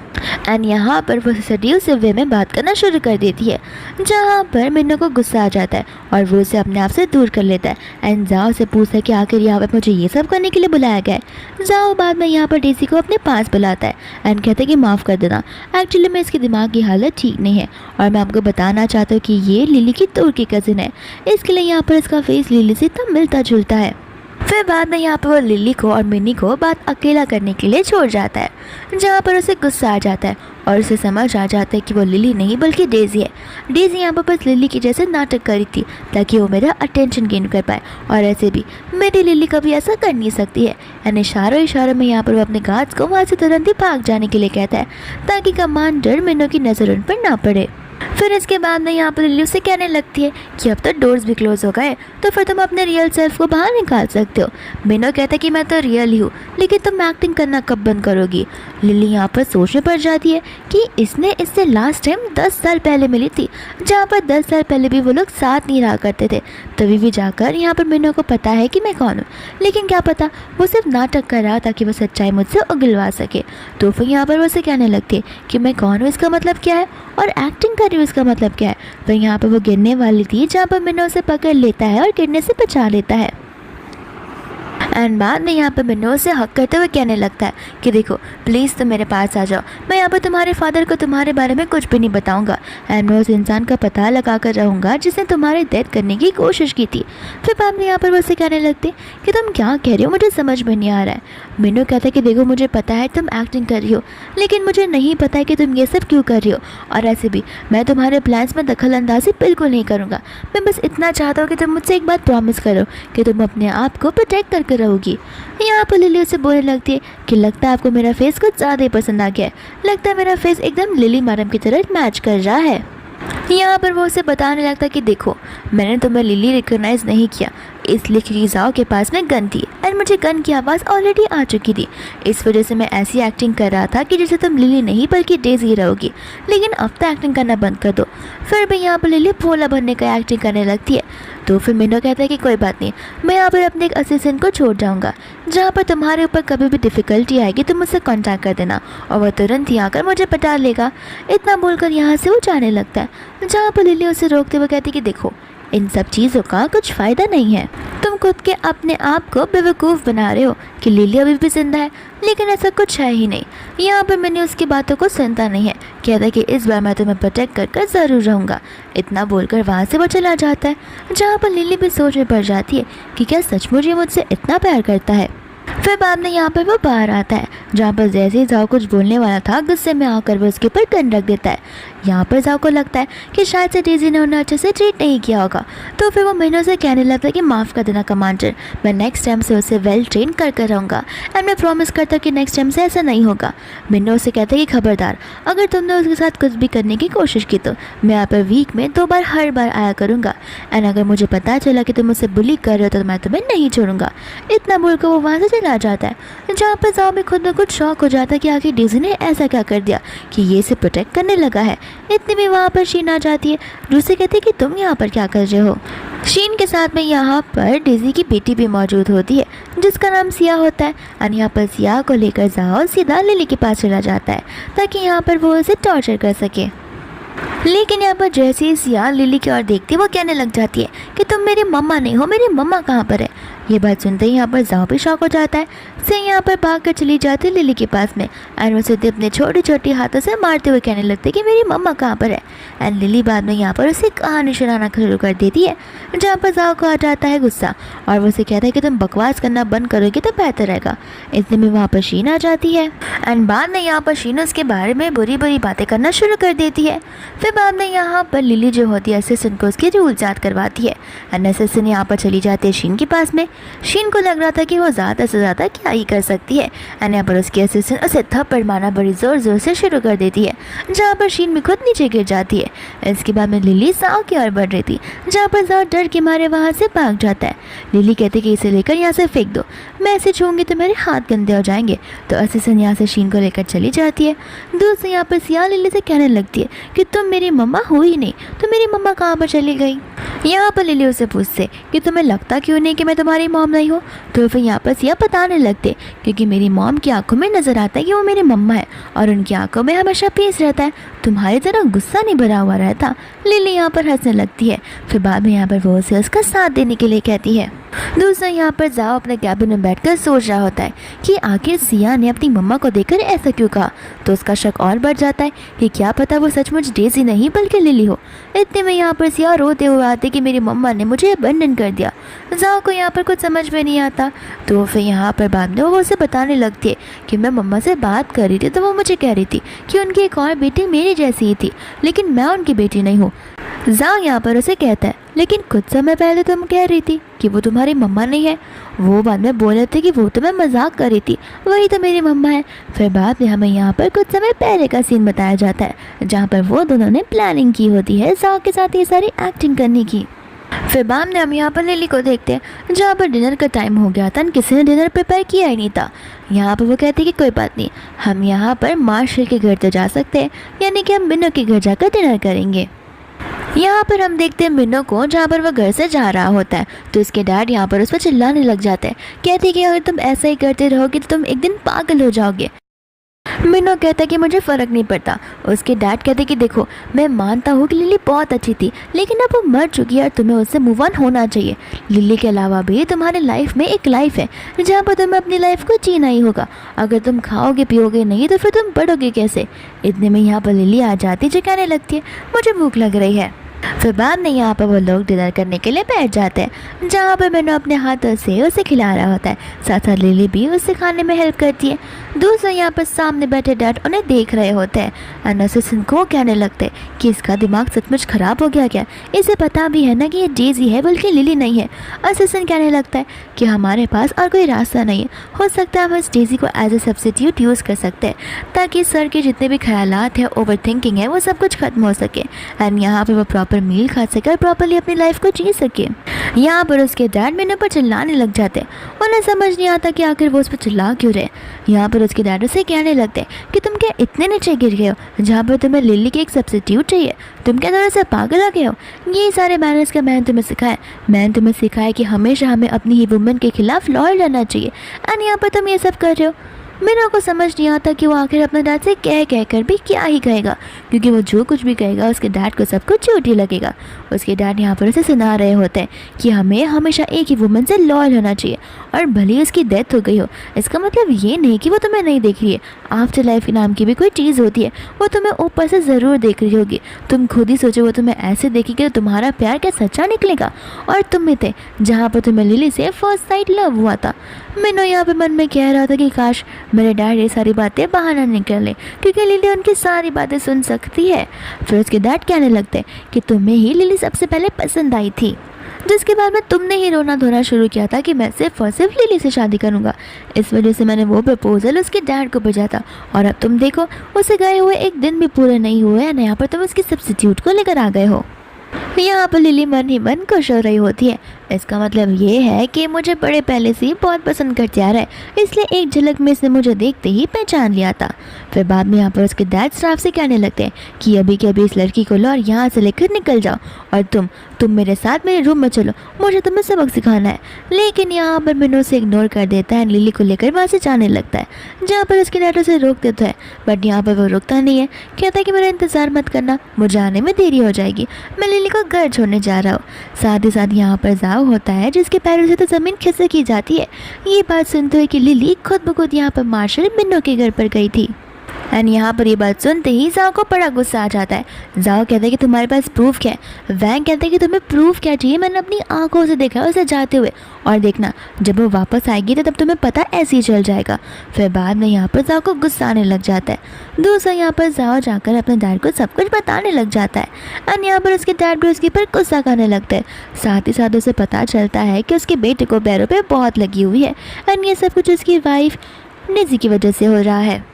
एंड यहाँ पर वो सेड्यूसिव वे में बात करना शुरू कर देती है जहाँ पर मिन्नो को गुस्सा आ जाता है और वो उसे अपने आप से दूर कर लेता है एंड जाओ से पूछता है कि आखिर यहाँ पर मुझे ये सब करने के लिए बुलाया गया है। जाओ बाद में यहाँ पर डेजी को अपने पास बुलाता है एंड कहता है कि माफ़ कर देना, एक्चुअली में इसकी दिमाग की हालत ठीक नहीं है और मैं आपको बताना चाहता हूँ कि ये लिली की दूर की कज़िन है, इसके लिए यहाँ पर इसका फेस लिली से इतना मिलता जुलता है। फिर बाद में यहाँ पर वो लिली को और मिनी को बात अकेला करने के लिए छोड़ जाता है जहाँ पर उसे गुस्सा आ जाता है और उसे समझ आ जाता है कि वो लिली नहीं बल्कि डेजी है। डेजी यहाँ पर बस लिली की जैसे नाटक करी थी ताकि वो मेरा अटेंशन गेन कर पाए और ऐसे भी मेरी लिली कभी ऐसा कर नहीं सकती है। यानी इशारों में यहाँ पर वो अपने गार्ड्स को वहाँ से तुरंत ही भाग जाने के लिए कहता है ताकि कमांडर मिनो की नज़र उन पर ना पड़े। फिर इसके बाद में यहाँ पर लिली उसे कहने लगती है कि अब तो डोर्स भी क्लोज हो गए तो फिर तुम अपने रियल सेल्फ को बाहर निकाल सकते हो। मिनो कहता है कि मैं तो रियल ही हूँ लेकिन तुम एक्टिंग करना कब बंद करोगी? लिली यहाँ पर सोचने पड़ जाती है कि इसने इससे लास्ट टाइम 10 साल पहले मिली थी जहाँ पर 10 साल पहले भी वो लोग साथ नहीं रहा करते थे। तभी भी जाकर यहाँ पर मिनो को पता है कि मैं कौन हूँ, लेकिन क्या पता वो सिर्फ नाटक कर रहा ताकि वो सच्चाई मुझसे उगलवा सके। तो फिर यहाँ पर वो उसे कहने लगती है कि मैं कौन हूँ इसका मतलब क्या है और एक्टिंग कर रही हूँ इसका मतलब क्या है। तो यहाँ पर वो गिरने वाली थी जहाँ पर मिनो उसे पकड़ लेता है और गिरने से बचा लेता है एंड बाद में यहाँ पर मिनो से हक करते हुए कहने लगता है कि देखो प्लीज़ तुम मेरे पास आ जाओ, मैं यहाँ पर तुम्हारे फादर को तुम्हारे बारे में कुछ भी नहीं बताऊंगा एंड मैं उस इंसान का पता लगा कर रहूँगा जिसने तुम्हारी डेथ करने की कोशिश की थी। फिर बाद में यहाँ पर वो उसे कहने लगते कि तुम क्या कह रही हो, मुझे समझ में नहीं आ रहा है। मिनो कहता है कि देखो मुझे पता है तुम एक्टिंग कर रही हो लेकिन मुझे नहीं पता है कि तुम ये सब क्यों कर रही हो और ऐसे भी मैं तुम्हारे प्लान्स में दखल अंदाजी बिल्कुल नहीं करूँगा। मैं बस इतना चाहता हूँ कि तुम मुझसे एक बात प्रॉमिस करो कि तुम अपने आप को प्रोटेक्ट करके रहोगी। यहाँ पर लिली उसे बोलने लगती है कि लगता है आपको मेरा फेस कुछ ज़्यादा ही पसंद आ गया है, लगता है मेरा फेस एकदम लिली मैडम की तरह मैच कर रहा है। यहाँ पर वो उसे बताने लगता कि देखो मैंने तुम्हें लिली रिकॉग्नाइज नहीं किया इसलिए क्योंकि जाओ के पास में गन थी एंड मुझे गन की आवाज़ ऑलरेडी आ चुकी थी, इस वजह से मैं ऐसी एक्टिंग कर रहा था कि जैसे तुम लिली नहीं बल्कि डेजी रहोगी। लेकिन अब तो एक्टिंग करना बंद कर दो। फिर भी यहाँ पर लिली भोला बनने का एक्टिंग करने लगती है। तो फिर मिनो कहता है कि कोई बात नहीं, मैं यहाँ पर अपने एक असिस्टेंट को छोड़ जाऊँगा, जहाँ पर तुम्हारे ऊपर कभी भी डिफ़िकल्टी आएगी तुम मुझसे कॉन्टैक्ट कर देना और वह तुरंत ही आकर मुझे पटा लेगा। इतना बोलकर यहाँ से वो जाने लगता है जहाँ पर लिली उसे रोकते हुए कहती कि देखो इन सब चीज़ों का कुछ फ़ायदा नहीं है, तुम खुद के अपने आप को बेवकूफ़ बना रहे हो कि लिली अभी भी जिंदा है लेकिन ऐसा कुछ है ही नहीं। यहाँ पर मैंने उसकी बातों को सुनता नहीं है, कहता कि इस बार मैं तुम्हें प्रोटेक्ट कर ज़रूर रहूँगा। इतना बोलकर वहाँ से वो चला जाता है जहाँ पर लिली भी सोच में पड़ जाती है कि क्या सचमुच ये मुझसे इतना प्यार करता है। फिर बाद में यहाँ पर वो बाहर आता है जहाँ पर जैसे ही जाओ कुछ बोलने वाला था गुस्से में आकर वो उसके ऊपर गन रख देता है। यहाँ पर जाओ को लगता है कि शायद से डेजी ने उन्हें अच्छे से ट्रीट नहीं किया होगा, तो फिर वो मिनो से कहने लगता है कि माफ़ कर देना कमांडर, मैं नेक्स्ट टाइम से उसे वेल ट्रेन कर रहूँगा एंड मैं प्रॉमिस करता हूँ कि नेक्स्ट टाइम से ऐसा नहीं होगा। मिनो उसे कहता है कि खबरदार अगर तुमने उसके साथ कुछ भी करने की कोशिश की तो मैं यहाँ पर वीक में 2 बार हर बार आया करूँगा एंड अगर मुझे पता चला कि तुम मुझसे बुली कर रहे हो तो मैं तुम्हें नहीं छोड़ूंगा। इतना बोलकर वो वहाँ से चला जाता है जहाँ पर जाओ में खुद में कुछ शौक हो जाता है कि आखिर डेजी ने ऐसा क्या कर दिया कि ये इसे प्रोटेक्ट करने लगा है। इतनी में वहाँ पर शीन आ जाती है जो उसे कहती है कि तुम यहाँ पर क्या कर रहे हो। शीन के साथ में यहाँ पर डेजी की बेटी भी मौजूद होती है जिसका नाम सिया होता है और यहाँ पर सिया को लेकर जाओ सीधा लिली के पास चला जाता है ताकि यहाँ पर वो उसे टॉर्चर कर सके। लेकिन यहाँ पर जैसे ही सिया लिली की ओर देखती है वो कहने लग जाती है कि तुम मेरी मम्मा नहीं हो, मेरी मम्मा कहाँ पर है। ये बात सुनते ही यहाँ पर जाओ भी शॉक हो जाता है। से यहाँ पर भाग कर चली जाती है लिली के पास में एंड वो सीधे अपने छोटी छोटी हाथों से मारते हुए कहने लगते कि मेरी मम्मा कहाँ पर है। एंड लिली बाद में यहाँ पर उसे कहानी सुनाना शुरू कर देती है, जहाँ पर जाओ को आ जाता है गुस्सा और वो उसे कहता है कि तुम बकवास करना बंद करोगे तो बेहतर रहेगा। इतने में वहाँ पर शीन आ जाती है एंड बाद में यहाँ पर शीन उसके बारे में बुरी बुरी बातें करना शुरू कर देती है। फिर बाद में यहाँ पर लिली जो होती है असिस्टेंट को उसकी रूल याद करवाती है एंड असिस्टेंट यहाँ पर चली जाती है शीन के पास में। शीन को लग रहा था कि वो ज़्यादा से ज़्यादा क्या ही कर सकती है एंड यहाँ पर उसकी असिस्टेंट उसे थप्पड़ मारना बड़ी ज़ोर ज़ोर से शुरू कर देती है, जहाँ पर शीन भी खुद नीचे गिर जाती है। इसके बाद में लिली जाओ की ओर बढ़ रही थी, जहाँ पर जाओ डर के मारे वहाँ से भाग जाता है। लिली कहती कि इसे लेकर यहाँ से फेंक दो, मैं इसे छूँगी तो मेरे हाथ गंदे हो जाएंगे। तो असिस्टेंट यहाँ से शीन को लेकर चली जाती है। दूर से यहाँ पर सिया लिली से कहने लगती है कि तुम मेरी मम्मा हो ही नहीं, तो मेरी मम्मा कहाँ पर चली गई। यहाँ पर लिली उसे पूछते कि तुम्हें लगता क्यों नहीं कि मैं तुम्हारी मॉम नहीं हूँ। तो फिर यहाँ पर सिया बताने लगते क्योंकि मेरी मॉम की आंखों में नजर आता है कि वो मेरी मम्मा है और उनकी आंखों में हमेशा पीस रहता है, तुम्हारी तरह गुस्सा नहीं भरा हुआ रहता। लिली यहाँ पर हंसने लगती है। फिर बाद में यहाँ पर वो उसे उसका साथ देने के लिए कहती है। दूसरा यहाँ पर जाओ अपने कैबिन में बैठकर सोच रहा होता है कि आखिर सिया ने अपनी मम्मा को देखकर ऐसा क्यों कहा। तो उसका शक और बढ़ जाता है कि क्या पता वो सचमुच डेज़ी नहीं बल्कि लिली हो। इतने में यहाँ पर सिया रोते हुए आते कि मेरी मम्मा ने मुझे अबंडन कर दिया। जाओ को यहाँ पर कुछ समझ में नहीं आता। तो फिर यहाँ पर बाद में वो उसे बताने लगती है कि मैं मम्मा से बात कर रही थी तो वो मुझे कह रही थी कि उनकी एक और बेटी मेरी जैसी ही थी, लेकिन मैं उनकी बेटी नहीं हूँ। जाओ यहाँ पर उसे कहता है लेकिन कुछ समय पहले तुम कह रही थी कि वो तुम्हारी मम्मा नहीं है। वो बाद में बोल रहे थे कि वो तो मैं मजाक कर रही थी, वही तो मेरी मम्मा है। फिर बाद में हमें यहाँ पर कुछ समय पहले का सीन बताया जाता है जहाँ पर वो दोनों ने प्लानिंग की होती है जाओ के साथ ये सारी एक्टिंग करने की। फिर बाद में हम यहाँ पर लिली को देखते हैं जहाँ पर डिनर का टाइम हो गया था, किसी ने डिनर प्रिपेयर किया ही नहीं था। यहाँ पर वो कहती है कि कोई बात नहीं, हम यहाँ पर मार्शल के घर तो जा सकते हैं, यानी कि हम बिन्नू के घर जाकर डिनर करेंगे। यहाँ पर हम देखते हैं मिन्नो को जहाँ पर वह घर से जा रहा होता है। तो उसके डैड यहाँ पर उस पर चिल्लाने लग जाते हैं, कहते हैं कि अगर तुम ऐसा ही करते रहोगे तो तुम एक दिन पागल हो जाओगे। मिन्नो कहता है कि मुझे फ़र्क नहीं पड़ता। उसके डैड कहते कि देखो मैं मानता हूँ कि लिली बहुत अच्छी थी, लेकिन अब वो मर चुकी है और तुम्हें उससे मूव ऑन होना चाहिए। लिली के अलावा भी तुम्हारे लाइफ में एक लाइफ है जहाँ पर तुम्हें अपनी लाइफ को जीना ही होगा। अगर तुम खाओगे पियोगे नहीं तो फिर तुम बढ़ोगे कैसे। इतने में यहाँ पर लिली आ जाती जो कहने लगती है मुझे भूख लग रही है। फिर बाद में यहाँ पर वो लोग डिनर करने के लिए बैठ जाते हैं, जहाँ पर मैंने अपने हाथों से उसे खिला रहा होता है। साथ साथ लिली भी उसे खाने में हेल्प करती है। दूसरा यहाँ पर सामने बैठे डैड उन्हें देख रहे होते हैं और असिस्टेंट को कहने लगते हैं कि इसका दिमाग सचमुच ख़राब हो गया क्या, इसे पता भी है ना कि ये डेज़ी है बल्कि लिली नहीं है। असिस्टेंट कहने लगता है कि हमारे पास और कोई रास्ता नहीं है, हो सकता है हम इस डेज़ी को एज ए सब्सिट्यूट यूज़ कर सकते हैं ताकि सर के जितने भी ख्यालात हैं ओवर थिंकिंग है वो सब कुछ खत्म हो सके एंड यहाँ पर वो प्रॉपर मील खा सके और प्रॉपरली अपनी लाइफ को जी सके। यहाँ पर उसके डैड मेरे पर चिल्लाने लग जाते हैं, उन्हें समझ नहीं आता कि आखिर वो उस पर चिल्ला क्यों रहे। यहाँ पर उसके डैड उसे कहने लगते हैं कि तुम क्या इतने नीचे गिर गए हो जहाँ पर तुम्हें लिली की एक सब्सिट्यूट चाहिए, तुम क्या थोड़ा सा पागल हो गए हो। ये सारे मैनर्स का मैंने तुम्हें सिखाया, मैंने तुम्हें सिखाया कि हमेशा हमें अपनी ही वुमेन के खिलाफ लॉयल रहना चाहिए एंड यहाँ पर तुम ये सब कर रहे हो। मेरा को समझ नहीं आता कि वो आखिर अपने डैड से कह कर भी क्या ही कहेगा, क्योंकि वो जो कुछ भी कहेगा उसके डैड को सब कुछ झूठ ही लगेगा। उसके डैड यहाँ पर उसे सुना रहे होते हैं कि हमें हमेशा एक ही वुमन से लॉयल होना चाहिए और भले ही उसकी डेथ हो गई हो इसका मतलब ये नहीं कि वो तुम्हें नहीं देख रही है। आफ्टर लाइफ नाम की भी कोई चीज़ होती है, वो तुम्हें ऊपर से ज़रूर देख रही होगी। तुम खुद ही सोचो वो तुम्हें ऐसे देखेगी तो तुम्हारा प्यार क्या सच्चा निकलेगा। और तुम में थे जहाँ पर तुम्हें लिली से फर्स्ट साइड लव हुआ था। मैंने यहाँ पे मन में कह रहा था कि काश मेरे डैड ये सारी बातें बाहर ना निकले, क्योंकि लिली उनकी सारी बातें सुन सकती है। फिर उसके डैड कहने लगते हैं कि तुम्हें ही लिली सबसे पहले पसंद आई थी, जिसके बाद में तुमने ही रोना धोना शुरू किया था कि मैं सिर्फ और सिर्फ लिली से शादी करूंगा। इस वजह से मैंने वो प्रपोजल उसके डैड को भेजा था और अब तुम देखो उसे गए हुए एक दिन भी पूरे नहीं हुए हैं, यहाँ पर तुम उसकी सब्स्टिट्यूट को लेकर आ गए हो। यहाँ पर लिली मन ही मन खुश हो रही होती है। इसका मतलब ये है कि मुझे बड़े पहले से ही बहुत पसंद करते आ रहा है, इसलिए एक झलक में इसने मुझे देखते ही पहचान लिया था। फिर बाद में यहाँ पर उसके डैड स्टाफ से कहने लगते हैं कि अभी के अभी इस लड़की को लो और यहाँ से लेकर निकल जाओ, और तुम मेरे साथ मेरे रूम में चलो, मुझे तुम्हें सबक सिखाना है। लेकिन यहाँ पर मिनो उसे इग्नोर कर देता है, लिली को लेकर वहाँ से जाने लगता है, जहाँ पर उसके डैड उसे रोक देता है, बट यहाँ पर वो रुकता नहीं है। कहता है कि मेरा इंतज़ार मत करना, मुझे आने में देरी हो जाएगी, मैं लिली को घर छोड़ने जा रहा हूँ। साथ ही साथ यहाँ पर जाओ होता है जिसके पैरों से तो ज़मीन खिसक जाती है। ये बात सुनते हुए कि लिली खुद ब खुद यहाँ पर मार्शल मिनो के घर पर गई थी। एंड यहाँ पर ये बात सुनते ही जाओ को बड़ा गुस्सा आ जाता है। जाओ कहता है कि तुम्हारे पास प्रूफ क्या है। वैंग कहता है कि तुम्हें प्रूफ क्या चाहिए, मैंने अपनी आंखों से देखा है उसे जाते हुए, और देखना जब वो वापस आएगी तो तब तुम्हें पता ऐसे ही चल जाएगा। फिर बाद में यहाँ पर जाओ को गुस्सा आने लग जाता है। दूसरा यहाँ पर जाओ जाकर अपने डैड को सब कुछ बताने लग जाता है, एंड यहाँ पर उसके डैड भी उसके पर गुस्सा करने लगता है। साथ ही साथ उसे पता चलता है कि उसके बेटे को पैरों पर बहुत लगी हुई है, एंड ये सब कुछ उसकी वाइफ निजी की वजह से हो रहा है।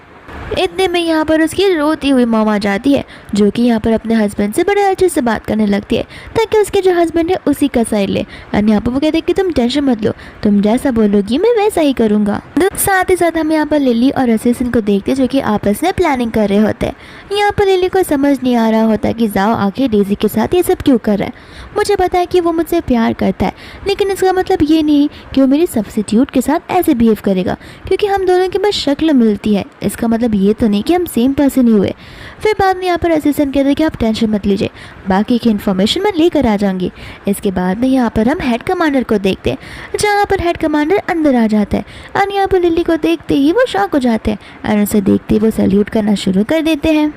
इतने में यहाँ पर उसकी रोती हुई मॉम आ जाती है, जो कि यहाँ पर अपने हस्बैंड से बड़े अच्छे से बात करने लगती है ताकि उसके जो हस्बैंड है उसी का साइड ले। और यहाँ पर वो कहते हैं कि तुम टेंशन मत लो, तुम जैसा बोलोगी मैं वैसा ही करूँगा। साथ ही साथ हम यहाँ पर लिली और असिस्टेंट को देखते हैं जो कि आपस में प्लानिंग कर रहे होते हैं। यहाँ पर लिली को समझ नहीं आ रहा होता कि जाओ आखिर डेजी के साथ ये सब क्यों कर रहा है। मुझे पता है कि वो मुझसे प्यार करता है, लेकिन इसका मतलब ये नहीं कि वो मेरी सब्स्टिट्यूट के साथ ऐसे बिहेव करेगा क्योंकि हम दोनों की बस शक्ल मिलती है। इसका मतलब ये तो नहीं कि हम सेम पर्सन ही हुए। फिर बाद में यहाँ पर असिस्टेंट कहते हैं कि आप टेंशन मत लीजिए, बाकी की इन्फॉर्मेशन मैं लेकर आ जाऊंगी। इसके बाद में यहाँ पर हम हेड कमांडर को देखते हैं, जहाँ पर हेड कमांडर अंदर आ जाता है, और यहाँ पर लिली को देखते ही वो शॉक हो जाते हैं और उसे देखते ही वो सैल्यूट करना शुरू कर देते हैं।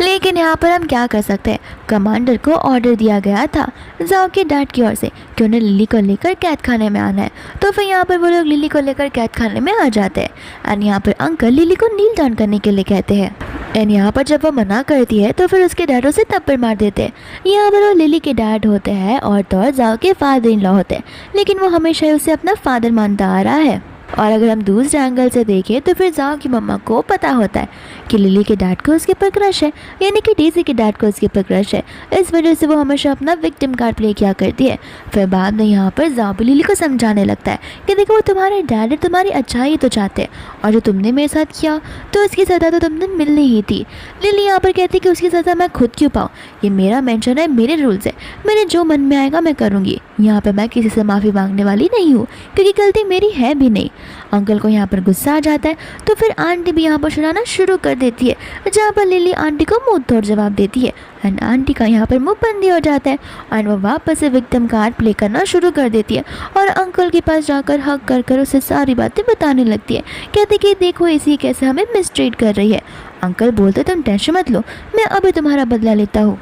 लेकिन यहाँ पर हम क्या कर सकते हैं, कमांडर को ऑर्डर दिया गया था जाओ के डैड की ओर से कि उन्हें लिली को लेकर कैद खाने में आना है। तो फिर यहाँ पर वो लोग लिली को लेकर कैद खाने में आ जाते हैं, एंड यहाँ पर अंकल लिली को नील डाउन करने के लिए कहते हैं। एंड यहाँ पर जब वो मना करती है तो फिर उसके डैड उसे थप्पड़ मार देते हैं। यहाँ पर वो लिली के डैड होते हैं और तो जाओ के फादर इन लॉ होते हैं, लेकिन वो हमेशा ही उसे अपना फादर मानता आ रहा है। और अगर हम दूसरे एंगल से देखें तो फिर जाओ की मम्मा को पता होता है कि लिली के डैड को उसके पर क्रश है, यानी कि डेजी के डैड को उसके पर क्रश है। इस वजह से वो हमेशा अपना विक्टिम कार्ड प्ले किया करती है। फिर बाद में यहाँ पर जाओ भी लिली को समझाने लगता है कि देखो वो तुम्हारे डैड है, तुम्हारी अच्छाई तो चाहते हैं, और जो तुमने मेरे साथ किया तो उसकी सज़ा तो तुमने मिलनी ही थी। लिली यहाँ पर कहती है कि उसकी सज़ा मैं खुद क्यों पाऊँ, ये मेरा मेंशन है, मेरे रूल्स है, मेरे जो मन में आएगा मैं करूँगी। यहाँ पर मैं किसी से माफ़ी मांगने वाली नहीं हूँ क्योंकि गलती मेरी है भी नहीं। अंकल को यहाँ पर गुस्सा आ जाता है तो फिर आंटी भी यहाँ पर सुनाना शुरू कर देती है, जहाँ पर लिली आंटी को मुंह तोड़ जवाब देती है, एंड आंटी का यहाँ पर मुंह बंदी हो जाता है और वो वापस से विक्टिम कार्ड प्ले करना शुरू कर देती है और अंकल के पास जाकर हक कर कर उसे सारी बातें बताने लगती है। कहते कि देखो इसी कैसे हमें मिसट्रीट कर रही है। अंकल बोलते तुम टेंशन मत लो, मैं अभी तुम्हारा बदला लेता हूँ।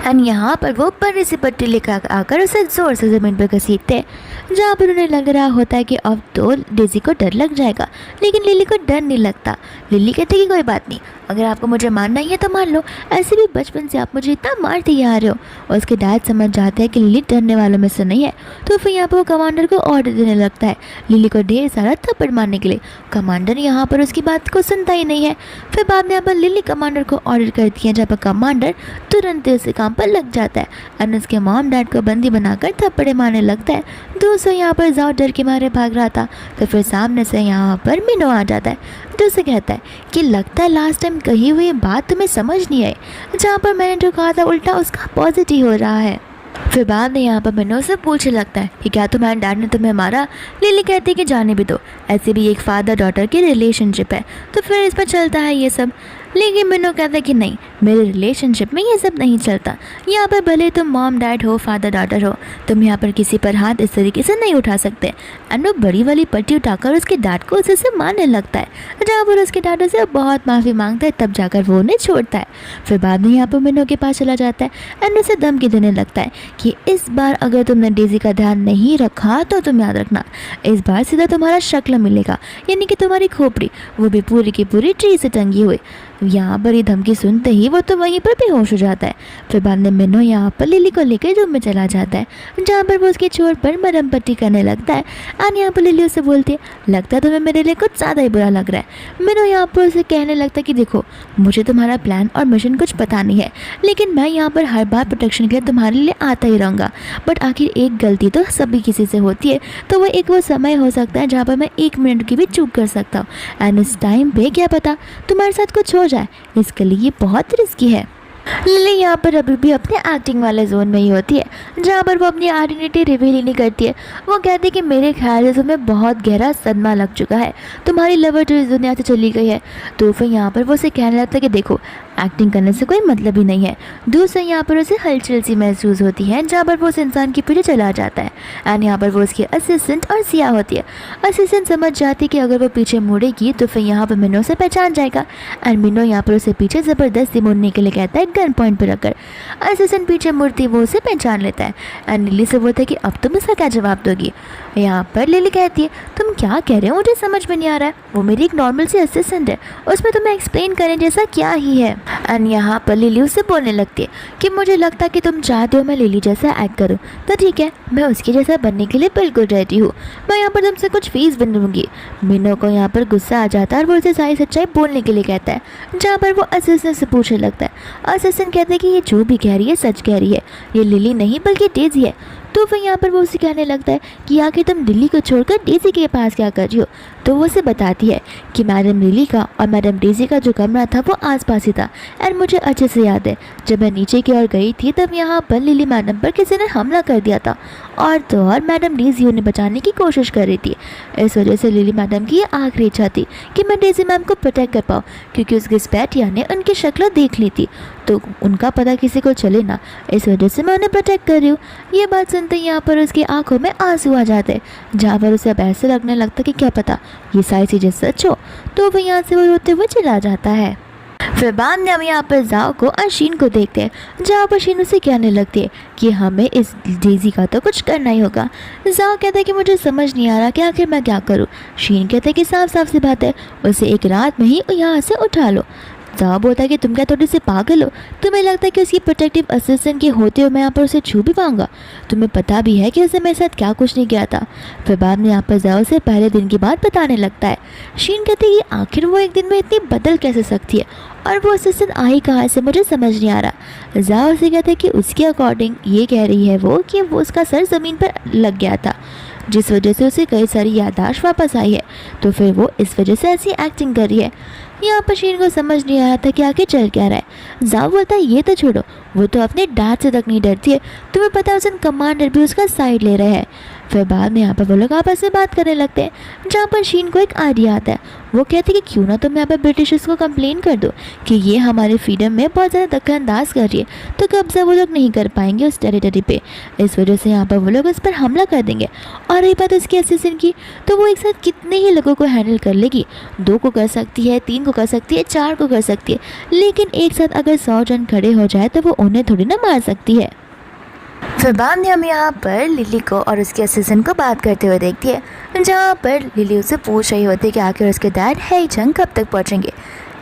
एंड यहाँ पर वो बड़ी सी पट्टी लेकर आकर उसे ज़ोर से ज़मीन पर घसीटते हैं, जहाँ पर उन्हें लग रहा होता है कि अब तो डेजी को डर लग जाएगा, लेकिन लिली को डर नहीं लगता। लिली कहती कि कोई बात नहीं, अगर आपको मुझे मारना ही है तो मार लो, ऐसे भी बचपन से आप मुझे इतना मारते ही आ रहे हो। और उसके डैड समझ जाते हैं कि लिली डरने वालों में से नहीं है, तो फिर यहाँ पर वो कमांडर को ऑर्डर देने लगता है लिली को ढेर सारा थप्पड़ मारने के लिए। कमांडर यहाँ पर उसकी बात को सुनता ही नहीं है। फिर बाद में यहाँ पर लिली कमांडर को ऑर्डर करती है, जहाँ पर कमांडर तुरंत उस काम पर लग जाता है और उसके मॉम डैड को बंदी बनाकर थप्पड़े मारने लगता है। दूसरा यहाँ पर जाओ डर के मारे भाग रहा था, तो फिर सामने से यहाँ पर मिनो आ जाता है, तो उसे कहता है कि लगता है लास्ट टाइम कही हुई बात तुम्हें समझ नहीं आई, जहाँ पर मैंने जो कहा था उल्टा उसका पॉजिटिव हो रहा है। फिर बाद में यहाँ पर मिनो से पूछने लगता है कि क्या तुम्हारे डैड ने तुम्हें मारा। लिली कहती है कि जाने भी दो, ऐसे भी एक फादर डॉटर की रिलेशनशिप है, तो फिर इस पर चलता है ये सब। लेकिन मिनो कहता है कि नहीं, मेरे रिलेशनशिप में ये सब नहीं चलता। यहाँ पर भले तुम मॉम डैड हो, फादर डॉटर हो, तुम यहाँ पर किसी पर हाथ इस तरीके से नहीं उठा सकते। एंड वो बड़ी वाली पट्टी उठाकर उसके डैड को उसे से मारने लगता है, जहाँ पर उसके डैड से बहुत माफ़ी मांगता है, तब जाकर वो उन्हें छोड़ता है। फिर बाद में यहाँ पर मिनो के पास चला जाता है एंड उसे धमकी देने लगता है कि इस बार अगर तुमने डेजी का ध्यान नहीं रखा तो तुम याद रखना, इस बार सीधा तुम्हारा शक्ल मिलेगा, यानी कि तुम्हारी खोपड़ी, वो भी पूरी की पूरी ट्री से टंगी हुई। यहाँ पर ये धमकी सुनते ही वो तो वहीं पर बेहोश हो जाता है। फिर बाद में मिनो यहाँ पर लिली को लेकर रूम में चला जाता है, जहाँ पर वो उसकी चोट पर मरहम पट्टी करने लगता है। एंड यहाँ पर लिली उसे बोलती है, लगता है तुम्हें मेरे लिए कुछ ज़्यादा ही बुरा लग रहा है। मिनो यहाँ पर उसे कहने लगता है कि देखो, मुझे तुम्हारा प्लान और मिशन कुछ पता नहीं है, लेकिन मैं यहाँ पर हर बार प्रोटेक्शन के लिए तुम्हारे लिए आता ही रहूँगा। बट आखिर एक गलती तो सभी किसी से होती है, तो वो एक वो समय हो सकता है जहाँ पर मैं 1 मिनट की भी चूक कर सकता हूँ। एंड उस टाइम पे क्या पता तुम्हारे साथ कुछ हो जाए, इसके लिए ये बहुत रिस्की है। लिली यहाँ पर अभी भी अपने एक्टिंग वाले जोन में ही होती है, जहाँ पर वो अपनी आइडेंटिटी रिवील ही नहीं करती है। वो कहती है कि मेरे ख्याल से तुम्हें बहुत गहरा सदमा लग चुका है, तुम्हारी लवर जो इस दुनिया से चली गई है। तो फिर यहाँ पर वो उसे कहने लगता है कि देखो, एक्टिंग करने से कोई मतलब ही नहीं है। दूसरा यहाँ पर उसे हलचल सी महसूस होती है, जहाँ पर वो उस इंसान के पीछे चला जाता है। एंड यहाँ पर वो उसकी असिस्टेंट और सिया होती है। असिस्टेंट समझ जाती है कि अगर वो पीछे मुड़ेगी तो फिर यहाँ पर मिनो से पहचान जाएगा। एंड मिनो यहाँ पर उसे पीछे ज़बरदस्ती मुड़ने के लिए कहता है, गन पॉइंट पर रखकर। असिस्टेंट पीछे मुड़ती वो उसे पहचान लेता है। एंड लिली से बोलता है कि अब तुम इसका क्या जवाब दोगी। यहाँ पर लिली कहती है, तुम क्या कह रहे हो, मुझे समझ में नहीं आ रहा है। वो मेरी एक नॉर्मल सी असिस्टेंट है, उसमें तुम्हें एक्सप्लेन करने जैसा क्या ही है। एंड यहाँ पर लिली उससे बोलने लगती है कि मुझे लगता है कि तुम चाहते हो मैं लिली जैसा एक्ट करूँ, तो ठीक है, मैं उसके जैसा बनने के लिए बिल्कुल रेडी हूँ। मैं यहाँ पर तुमसे कुछ फीस बन लूँगी। मिनो को यहाँ पर गुस्सा आ जाता है और वो उसे सारी सच्चाई बोलने के लिए कहता है, जहाँ पर वो असिस्टेंट से पूछने लगता है। असिस्टेंट कहता है कि ये जो भी कह रही है सच कह रही है, ये लिली नहीं बल्कि डेज़ी है। तो फिर यहाँ पर वो उसे कहने लगता है कि आखिर तुम लिली को छोड़कर डेज़ी के पास क्या कर रही हो। तो वो उसे बताती है कि मैडम लिली का और मैडम डेज़ी का जो कमरा था वो आसपास ही था। एंड मुझे अच्छे से याद है, जब मैं नीचे की ओर गई थी तब यहाँ पर लिली मैडम पर किसी ने हमला कर दिया था, और तो और मैडम डेज़ी उन्हें बचाने की कोशिश कर रही थी। इस वजह से लिली मैडम की ये आखिरी इच्छा थी कि मैं डेज़ी मैम को प्रोटेक्ट कर पाऊँ, क्योंकि उस घिसपैठिया ने उनकी शक्ल देख ली थी, तो उनका पता किसी को चले ना, इस वजह से मैं उन्हें प्रोटेक्ट कर रही हूँ। ये बात सुनते ही यहाँ पर उसकी आंखों में आंसू आ जाते, जहाँ पर उसे अब ऐसे लगने लगता कि क्या पता ये सारी चीज़ें सच हो। तो वो यहाँ से वो रोते हुए चला जाता है। फिर बाद में हम यहाँ पर जाओ को और शीन को देखते हैं, जहाँ पर शीन उसे कहने लगती है कि हमें इस डेज़ी का तो कुछ करना ही होगा। जाओ कहता है कि मुझे समझ नहीं आ रहा कि आखिर मैं क्या करूँ। शीन कहता है कि साफ साफ सी बात है, उसे एक रात में ही यहाँ से उठा लो। जाओ बोलता है कि तुम क्या थोड़ी सी पागल हो, तुम्हें लगता है कि उसकी प्रोटेक्टिव असिस्टेंट के होते हुए मैं यहाँ पर उसे छू भी पाऊंगा। तुम्हें पता भी है कि उसे मेरे साथ क्या कुछ नहीं किया था। फिर बाद में यहाँ पर जाओ से पहले दिन की बात बताने लगता है। शीन कहती है कि आखिर वो एक दिन में इतनी बदल कैसे सकती है, और वो असिस्टेंट आई कहाँ से, मुझे समझ नहीं आ रहा। जाओ से कहते हैं कि उसके अकॉर्डिंग ये कह रही है वो कि वो उसका सर ज़मीन पर लग गया था, जिस वजह से उसे कई सारी याददाश्त वापस आई है, तो फिर वो इस वजह से ऐसी एक्टिंग कर रही है। यहाँ पर शीन को समझ नहीं आया था कि आगे चल क्या रहा है। जाओ बोलता है ये तो छोड़ो, वो तो अपने डैड से तक नहीं डरती है, तुम्हें पता है उस दिन कमांडर भी उसका साइड ले रहे हैं। फिर बाद में यहाँ पर वो लोग आपस में बात करने लगते हैं, जहाँ पर शीन को एक आइडिया आता है। वो कहते हैं कि क्यों ना तुम यहाँ पर ब्रिटिशर्स को कंप्लेन कर दो कि ये हमारे फ्रीडम में बहुत ज़्यादा दखलअंदाज कर रही है, तो कब्जा वो लोग नहीं कर पाएंगे उस टेरिटरी पे। इस वजह से यहाँ पर वो लोग उस पर हमला कर देंगे। और रही बात उसकी असिस्टेंट की, तो वो एक साथ कितने ही लोगों को हैंडल कर लेगी। 2 को कर सकती है, 3 को कर सकती है, 4 को कर सकती है, लेकिन एक साथ अगर 100 जन खड़े हो जाए तो वो उन्हें थोड़ी ना मार सकती है। फिर बाद में हम यहाँ पर लिली को और उसके असिस्टेंट को बात करते हुए देखती है, जहाँ पर लिली उससे पूछ रही होती है कि आखिर उसके डैड हेईचंग कब तक पहुँचेंगे।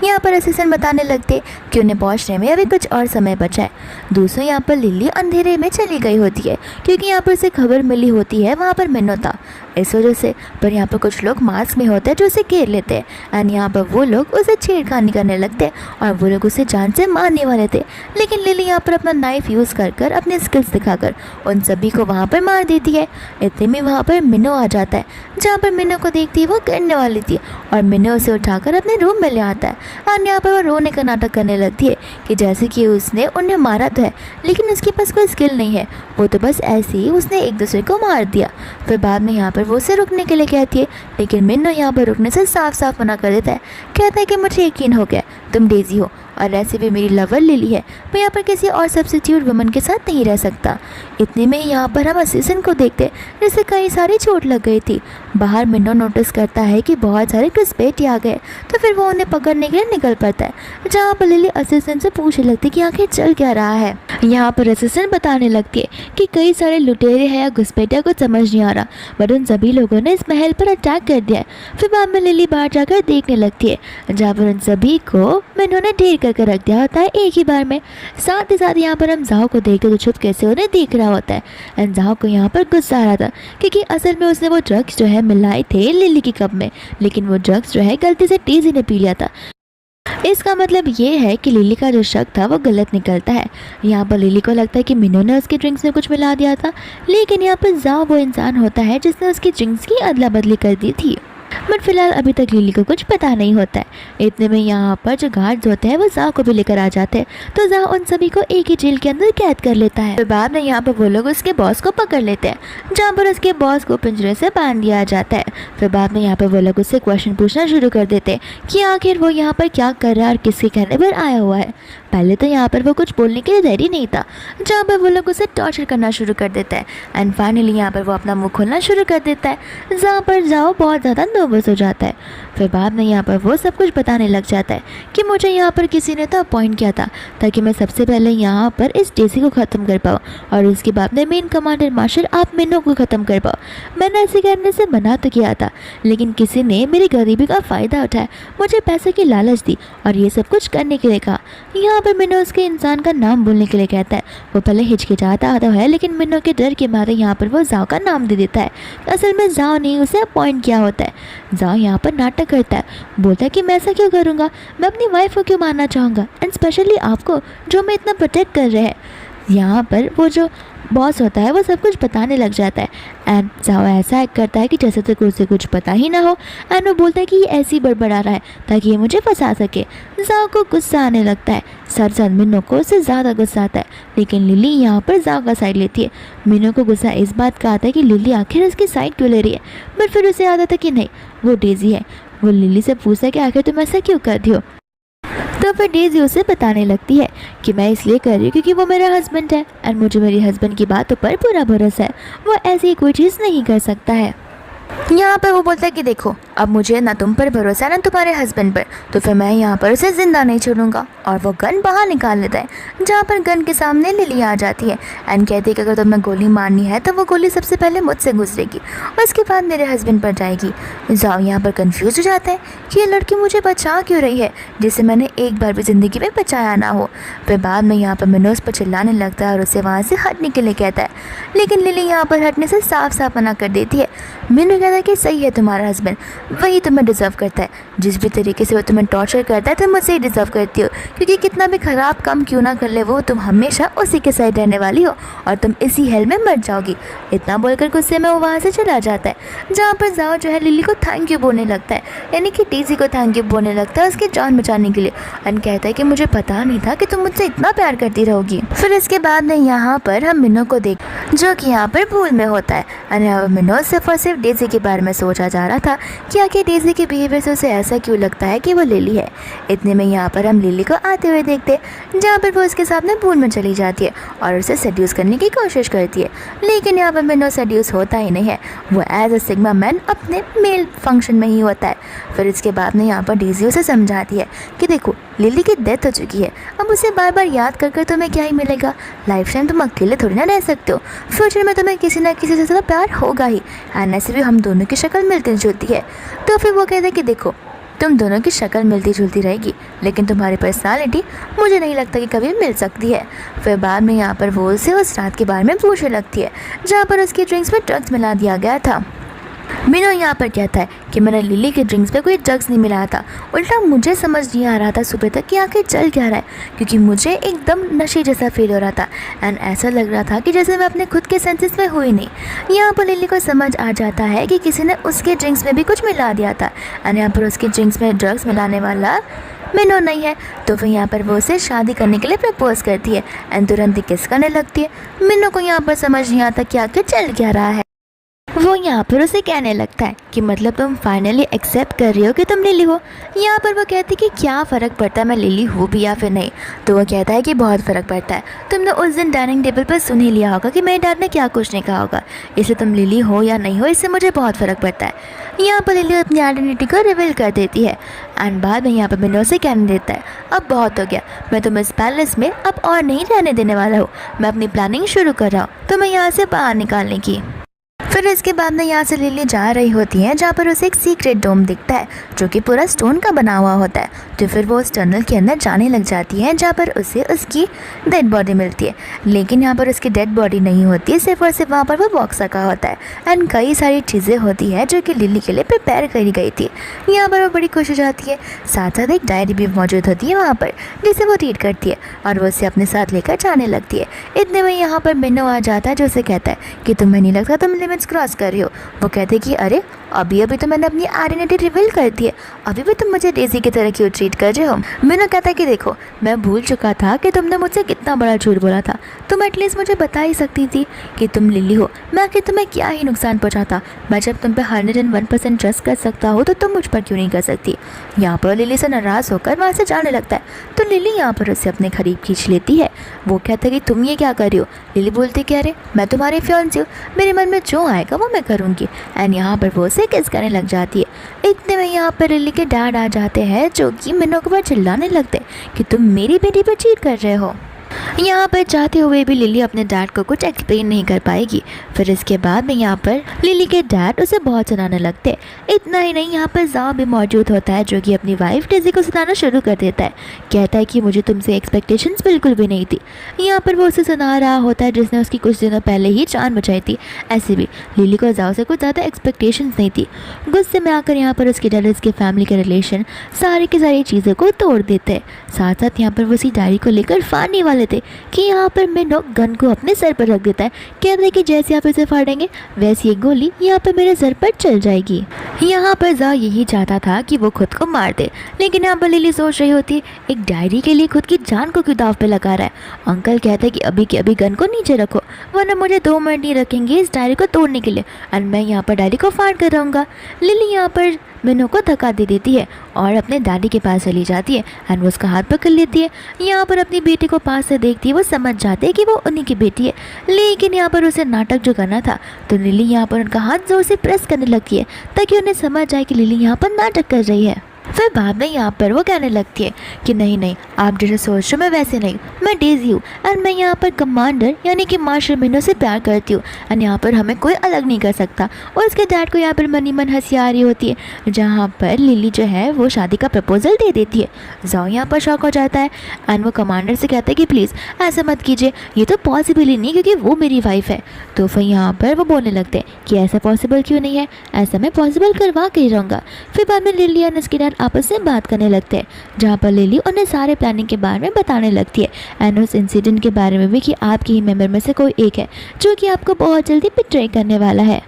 यहाँ पर असिस्टेंट बताने लगते कि उन्हें पहुँचने में अभी कुछ और समय बचा है। दूसरों यहाँ पर लिली अंधेरे में चली गई होती है, क्योंकि यहाँ पर उसे खबर मिली होती है वहाँ पर मिनो था, इस वजह से। पर यहाँ पर कुछ लोग मास्क में होते हैं जो उसे घेर लेते हैं, एंड यहाँ पर वो लोग उसे छेड़खानी करने लगते हैं, और वो लोग उसे जान से मारने वाले थे। लेकिन लिली यहाँ पर अपना नाइफ यूज़ कर अपने स्किल्स दिखाकर उन सभी को वहाँ पर मार देती है। इतने में वहाँ पर मिनो आ जाता है, जहाँ पर मिनो को देखती है वो गिरने वाली थी, और मिनो उसे उठाकर अपने रूम में ले आता है। और यहाँ पर वो रोने का नाटक करने लगती है कि जैसे कि उसने उन्हें मारा तो है, लेकिन उसके पास कोई स्किल नहीं है, वो तो बस ऐसे ही उसने एक दूसरे को मार दिया। फिर बाद में यहाँ पर वो उसे रुकने के लिए कहती है, लेकिन मिनो यहाँ पर रुकने से साफ साफ मना कर देता है। कहता है कि मुझे यकीन हो गया तुम डेज़ी हो, और ऐसे भी मेरी लवर लिली है, मैं यहाँ पर किसी और सब्स्टिट्यूट वुमन के साथ नहीं रह सकता। इतने में यहाँ पर हम असिस्टेंट को देखते हैं जिसे कई सारी चोट लग गई थी। बाहर मिनो नोटिस करता है कि बहुत सारे घुसपैठिए आ गए, तो फिर वो उन्हें पकड़ने के लिए निकल पड़ता है, जहाँ पर लिली असिस्टेंट से पूछने लगती कि आखिर चल क्या रहा है। यहाँ पर असिस्टेंट बताने लगती है कि कई सारे लुटेरे हैं या घुसपैठिया कुछ समझ नहीं आ रहा, बट उन सभी लोगों ने इस महल पर अटैक कर दिया है। फिर बाद में लिली बाहर जाकर देखने लगती है जहाँ पर उन सभी को इन्होंने ढेर करके रख दिया होता है एक ही बार में। साथ ही साथ यहाँ पर हम जाओ को देख के छुप कैसे उन्हें देख रहा होता है। एंड जाओ को यहाँ पर गुस्सा आ रहा था क्योंकि असल में उसने वो ड्रग्स जो है मिलाए थे लिली की कप में, लेकिन वो ड्रग्स जो है गलती से डेज़ी ने पी लिया था। इसका मतलब ये है कि लिली का जो शक था वो गलत निकलता है। यहाँ पर लिली को लगता है कि मिनो ने उसके ड्रिंक्स में कुछ मिला दिया था, लेकिन यहाँ पर जाओ वो इंसान होता है जिसने उसकी ड्रिंक्स की अदला बदली कर दी थी। बट फिलहाल अभी तक लिली को कुछ पता नहीं होता है। इतने में यहाँ पर जो गार्ड्स होते हैं वो जाओ को भी लेकर आ जाते हैं, तो जाओ उन सभी को एक ही जेल के अंदर कैद कर लेता है। फिर बाद में यहाँ पर वो लोग उसके बॉस को पकड़ लेते हैं, जहाँ पर उसके बॉस को पिंजरे से बांध दिया जाता है। फिर बाद में यहाँ पर वो लोग उससे क्वेश्चन पूछना शुरू कर देते हैं कि आखिर वो यहाँ पर क्या कर रहा है और किसके कहने पर आया हुआ है। पहले तो यहाँ पर वो कुछ बोलने के लिए रेडी नहीं था, जहाँ पर वो लोग उसे टॉर्चर करना शुरू कर देता है। एंड फाइनली यहाँ पर वो अपना मुंह खोलना शुरू कर देता है, जहाँ पर जाओ बहुत ज़्यादा नर्वस हो जाता है। फिर बाद में यहाँ पर वो सब कुछ बताने लग जाता है कि मुझे यहाँ पर किसी ने तो अपॉइंट किया था ताकि मैं सबसे पहले यहाँ पर इस डेज़ी को ख़त्म कर पाऊँ और उसके बाद में मेन कमांडर मार्शल आप मिनो को ख़त्म कर पाओ। मैंने ऐसे करने से मना तो किया था, लेकिन किसी ने मेरी गरीबी का फ़ायदा उठाया, मुझे पैसे की लालच दी और ये सब कुछ करने के लिए कहा। यहाँ पर मिनो उसके इंसान का नाम बोलने के लिए कहता है। वो पहले हिचकिचाता आता है, लेकिन मिनो के डर के मारे यहाँ पर वो जाओ का नाम दे देता है। असल में जाओ ने उसे अपॉइंट किया होता है। जाओ यहाँ पर नाटक करता है, बोलता है कि मैं ऐसा क्यों करूँगा, मैं अपनी वाइफ को क्यों मारना चाहूँगा, एंड स्पेशली आपको जो मैं इतना प्रोटेक्ट कर रहे हैं। यहाँ पर वो जो बॉस होता है वो सब कुछ बताने लग जाता है। एंड जाओ ऐसा एक्ट करता है कि जैसे तक उसे कुछ पता ही ना हो। एंड वो बोलता है कि ये ऐसे ही बड़बड़ा रहा है ताकि ये मुझे फंसा सके। जाओ को गुस्सा आने लगता है, साथ साथ मिनो को उससे ज़्यादा गुस्सा आता है, लेकिन लिली यहाँ पर जाओ का साइड लेती है। मिनो को गुस्सा इस बात का आता है कि लिली आखिर उसकी साइड क्यों ले रही है, बट फिर उसे याद आता है कि नहीं वो डेज़ी है। वो लिली से पूछता है कि आखिर तुम ऐसा क्यों करती हो। तो फिर डेज़ी उसे बताने लगती है कि मैं इसलिए कर रही हूँ क्योंकि वो मेरा हस्बैंड है एंड मुझे मेरे हस्बैंड की बातों पर पूरा भरोसा है, वो ऐसी कोई चीज़ नहीं कर सकता है। यहाँ पर वो बोलता है कि देखो अब मुझे ना तुम पर भरोसा है ना तुम्हारे हस्बैंड पर, तो फिर मैं यहाँ पर उसे ज़िंदा नहीं छोड़ूंगा। और वो गन बाहर निकाल लेता है, जहाँ पर गन के सामने लिली आ जाती है एंड कहती है कि अगर तुम्हें गोली मारनी है तो वो गोली सबसे पहले मुझसे गुजरेगी और उसके बाद मेरे हस्बैंड पर जाएगी। जाओ यहाँ पर कन्फ्यूज हो जाता है कि ये लड़की मुझे बचा क्यों रही है जिसे मैंने एक बार भी ज़िंदगी में बचाया ना हो। फिर बाद में यहाँ पर मिनो उस पर चिल्लाने लगता है और उसे वहाँ से हटने के लिए कहता है, लेकिन लिली यहाँ पर हटने से साफ साफ मना कर देती है। मिनो कहता है कि सही है, तुम्हारा हस्बैंड वही तुम्हें डिज़र्व करता है, जिस भी तरीके से वो तुम्हें टॉर्चर करता है तुम मुझसे ही डिज़र्व करती हो, क्योंकि कितना भी ख़राब काम क्यों ना कर ले वो तुम हमेशा उसी के साइड रहने वाली हो और तुम इसी हेल में मर जाओगी। इतना बोलकर गुस्से में वो वहाँ से चला जाता है, जहाँ पर जाओ जो है लिली को थैंक यू बोलने लगता है, यानी कि डेज़ी को थैंक यू बोलने लगता है उसकी जान बचाने के लिए। एंड कहता है कि मुझे पता नहीं था कि तुम मुझसे इतना प्यार करती रहोगी। फिर इसके बाद में यहाँ पर हम मिनो को देख जो कि यहाँ पर भूल में होता है। और मिनो सिर्फ और सिर्फ डेज़ी के बारे में सोचा जा रहा था कि आखिर डेज़ी के बिहेवियर से उसे ऐसा क्यों लगता है कि वो लिली है। इतने में यहाँ पर हम लिली को आते हुए देखते हैं, जहाँ पर वो उसके सामने भूल में चली जाती है और उसे सेड्यूस करने की कोशिश करती है, लेकिन यहाँ पर मिनो सेड्यूस होता ही नहीं है, वो एज अ सिग्मा मैन अपने मेल फंक्शन में ही होता है। फिर इसके बाद में यहाँ पर डेज़ी उसे समझाती है कि देखो लिली की डेथ हो चुकी है, अब उसे बार बार याद कर कर तुम्हें क्या ही मिलेगा, लाइफ टाइम तुम अकेले थोड़ी ना रह सकते हो, फ्यूचर में तुम्हें किसी ना किसी से ज़्यादा प्यार होगा ही, एंड ऐसे भी हम दोनों की शक्ल मिलती जुलती है। तो फिर वो कहते हैं कि देखो तुम दोनों की शक्ल मिलती जुलती रहेगी, लेकिन तुम्हारी पर्सनालिटी मुझे नहीं लगता कि कभी मिल सकती है। फिर बाद में यहाँ पर वो उसे उस रात के बारे में पूछने लगती है जहाँ पर उसकी ड्रिंक्स में ड्रग्स मिला दिया गया था। मिनो यहाँ पर कहता है कि मैंने लिली के ड्रिंक्स पे कोई ड्रग्स नहीं मिलाया था, उल्टा मुझे समझ नहीं आ रहा था सुबह तक कि आखिर चल क्या रहा है, क्योंकि मुझे एकदम नशे जैसा फील हो रहा था एंड ऐसा लग रहा था कि जैसे मैं अपने खुद के सेंसेस में हुई नहीं। यहाँ पर लिली को समझ आ जाता है कि किसी ने उसके ड्रिंक्स में भी कुछ मिला दिया था एंड यहाँ पर उसके ड्रिंक्स में ड्रग्स मिलाने वाला मिनो नहीं है। तो फिर यहाँ पर वो उसे शादी करने के लिए प्रपोज करती है एंड तुरंत ही किस करने लगती है। मिनो को यहाँ पर समझ नहीं आता कि आखिर चल क्या रहा है। वो यहाँ पर उसे कहने लगता है कि मतलब तुम फाइनली एक्सेप्ट कर रही हो कि तुम लिली हो। यहाँ पर वो कहती कि क्या फ़र्क पड़ता है मैं लिली हूँ भी या फिर नहीं। तो वो कहता है कि बहुत फ़र्क पड़ता है, तुमने उस दिन डाइनिंग टेबल पर सुन ही लिया होगा कि मेरे डैड ने क्या कुछ नहीं कहा होगा, इसलिए तुम लिली हो या नहीं हो इससे मुझे बहुत फ़र्क पड़ता है। यहाँ पर लिली अपनी आइडेंटिटी को रिवील कर देती है एंड बाद में यहाँ पर मिनो से कहने देता है, अब बहुत हो गया, मैं तुम्हें इस पैलेस में अब और नहीं रहने देने वाला हूँ, मैं अपनी प्लानिंग शुरू कर रहा हूँ तुम्हें यहाँ से बाहर निकालने की। फिर इसके बाद में यहाँ से लिली जा रही होती है जहाँ पर उसे एक सीक्रेट डोम दिखता है जो कि पूरा स्टोन का बना हुआ होता है। तो फिर वो उस टनल के अंदर जाने लग जाती है जहाँ पर उसे उसकी डेड बॉडी मिलती है, लेकिन यहाँ पर उसकी डेड बॉडी नहीं होती, सिर्फ और सिर्फ वहाँ पर वो बॉक्स रखा होता है एंड कई सारी चीज़ें होती है जो कि लिली के लिए प्रिपेयर करी गई थी। यहाँ पर वो बड़ी खुश हो जाती है, साथ साथ एक डायरी भी मौजूद होती है वहाँ पर जिसे वो रीड करती है और वो उसे अपने साथ लेकर जाने लगती है। इतने में यहाँ पर मिनो आ जाता है जो उसे कहता है कि तुम्हें नहीं लगता तुम लिमिट्स क्रॉस कर रही हो। वो कहते कि अरे अभी तो मैंने अपनी आइडेंटिटी रिवील कर दी है, अभी भी तुम मुझे डेज़ी की तरह क्यों ट्रीट कर रहे हो। मिनो कहता है कि देखो मैं भूल चुका था कि तुमने मुझसे कितना बड़ा झूठ बोला था, तुम एटलीस्ट मुझे बता ही सकती थी कि तुम लिली हो, मैं आखिर तुम्हें क्या ही नुकसान पहुंचाता। मैं जब तुम पे 101% ट्रस्ट कर सकता हूँ तो तुम मुझ पर क्यों नहीं कर सकती। यहाँ पर लिली से नाराज़ होकर वहाँ से जाने लगता है तो लिली यहाँ पर उससे अपने करीब खींच लेती है। वो कहता है कि तुम ये क्या कर रही हो। लिली बोलती कि अरे मैं तुम्हारी फियांसी हूँ, मेरे मन में जो आएगा वो मैं करूँगी एंड यहाँ पर वो उसे किस करने लग जाती है। इतने में यहाँ पर लिली के डैड आ जाते हैं जो कि मिनो के ऊपर चिल्लाने लगते हैं कि तुम मेरी बेटी पर चीट कर रहे हो। यहाँ पर चाहते हुए भी लिली अपने डैड को कुछ एक्सप्लेन नहीं कर पाएगी। फिर इसके बाद में यहाँ पर लिली के डैड उसे बहुत सुनाने लगते हैं। इतना ही नहीं, यहाँ पर जाओ भी मौजूद होता है जो कि अपनी वाइफ डेज़ी को सुनाना शुरू कर देता है। कहता है कि मुझे तुमसे एक्सपेक्टेशंस बिल्कुल भी नहीं थी। यहाँ पर वो उसे सुना रहा होता है जिसने उसकी कुछ दिनों पहले ही जान बचाई थी। ऐसे भी लिली को जाओ से कुछ ज़्यादा एक्सपेक्टेशंस नहीं थी। गुस्से में आकर यहाँ पर उसके डैड उसके फैमिली के रिलेशन सारी की सारी चीज़ों को तोड़ देते हैं। साथ साथ यहाँ पर वो उसी डायरी को लेकर फाड़ने वाले थे कि यहाँ पर मिनो गन को अपने सर पर रख देता है। कहते हैं कि जैसे आप इसे फाड़ेंगे वैसी एक गोली यहाँ पर मेरे सर पर चल जाएगी। यहाँ पर जाओ यही चाहता था कि वो खुद को मार दे, लेकिन यहाँ पर लिली सोच रही होती एक डायरी के लिए खुद की जान को क्यों दाव पे लगा रहा है। अंकल कहते हैं कि अभी के अभी गन को नीचे रखो वरना मुझे 2 मिनट नहीं रखेंगे इस डायरी को तोड़ने के लिए और मैं यहाँ पर डायरी को फाड़ कर रहूँगा। लिली यहाँ पर मिनो को धक्का दे देती है और अपने दादी के पास चली जाती है एंड वो उसका हाथ पकड़ लेती है। यहाँ पर अपनी बेटी को पास से देखती है, वो समझ जाते हैं कि वो उन्हीं की बेटी है, लेकिन यहाँ पर उसे नाटक जो करना था तो लिली यहाँ पर उनका हाथ जोर से प्रेस करने लगती है ताकि उन्हें समझ जाए कि लिली यहाँ पर नाटक कर रही है। फिर बाद में यहाँ पर वो कहने लगती है कि नहीं आप जैसे सोच रहे हो मैं वैसे नहीं, मैं डेज़ी हूँ और मैं यहाँ पर कमांडर यानी कि मार्शल मिनो से प्यार करती हूँ और यहाँ पर हमें कोई अलग नहीं कर सकता। और उसके डैड को यहाँ पर मनी मन हंसी आ रही होती है जहाँ पर लिली जो है वो शादी का प्रपोजल दे देती है। जाओ यहाँ पर शॉक हो जाता है एंड वो कमांडर से कहता है कि प्लीज़ ऐसा मत कीजिए, ये तो पॉसिबल ही नहीं क्योंकि वो मेरी वाइफ है। तो फिर यहाँ पर वो बोलने लगते हैं कि ऐसा पॉसिबल क्यों नहीं है, ऐसा मैं पॉसिबल करवा के ही रहूँगा। फिर बाद में लिली और उसके डैड आपस में बात करने लगते हैं जहाँ पर लिली उन्हें सारे प्लानिंग के बारे में बताने लगती है एंड उस इंसिडेंट के बारे में भी कि आपके ही मेंबर में से कोई एक है जो कि आपको बहुत जल्दी बिट्रे करने वाला है।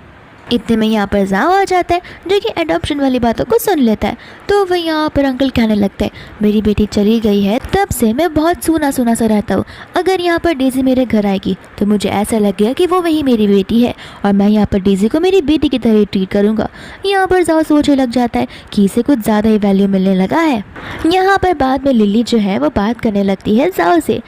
इतने में यहाँ पर जाओ आ जाता है जो कि एडॉप्शन वाली बातों को सुन लेता है। तो वह यहाँ पर अंकल कहने लगते हैं मेरी बेटी चली गई है तब से मैं बहुत सूना सूना सा रहता हूँ, अगर यहाँ पर डेज़ी मेरे घर आएगी तो मुझे ऐसा लगेगा कि वो वही मेरी बेटी है और मैं यहाँ पर डेज़ी को मेरी बेटी की तरह ट्रीट करूँगा। यहाँ पर जाओ सोचने लग जाता है कि इसे कुछ ज़्यादा ही वैल्यू मिलने लगा है। यहाँ पर बाद में लिली जो है वो बात करने लगती है जाओ से।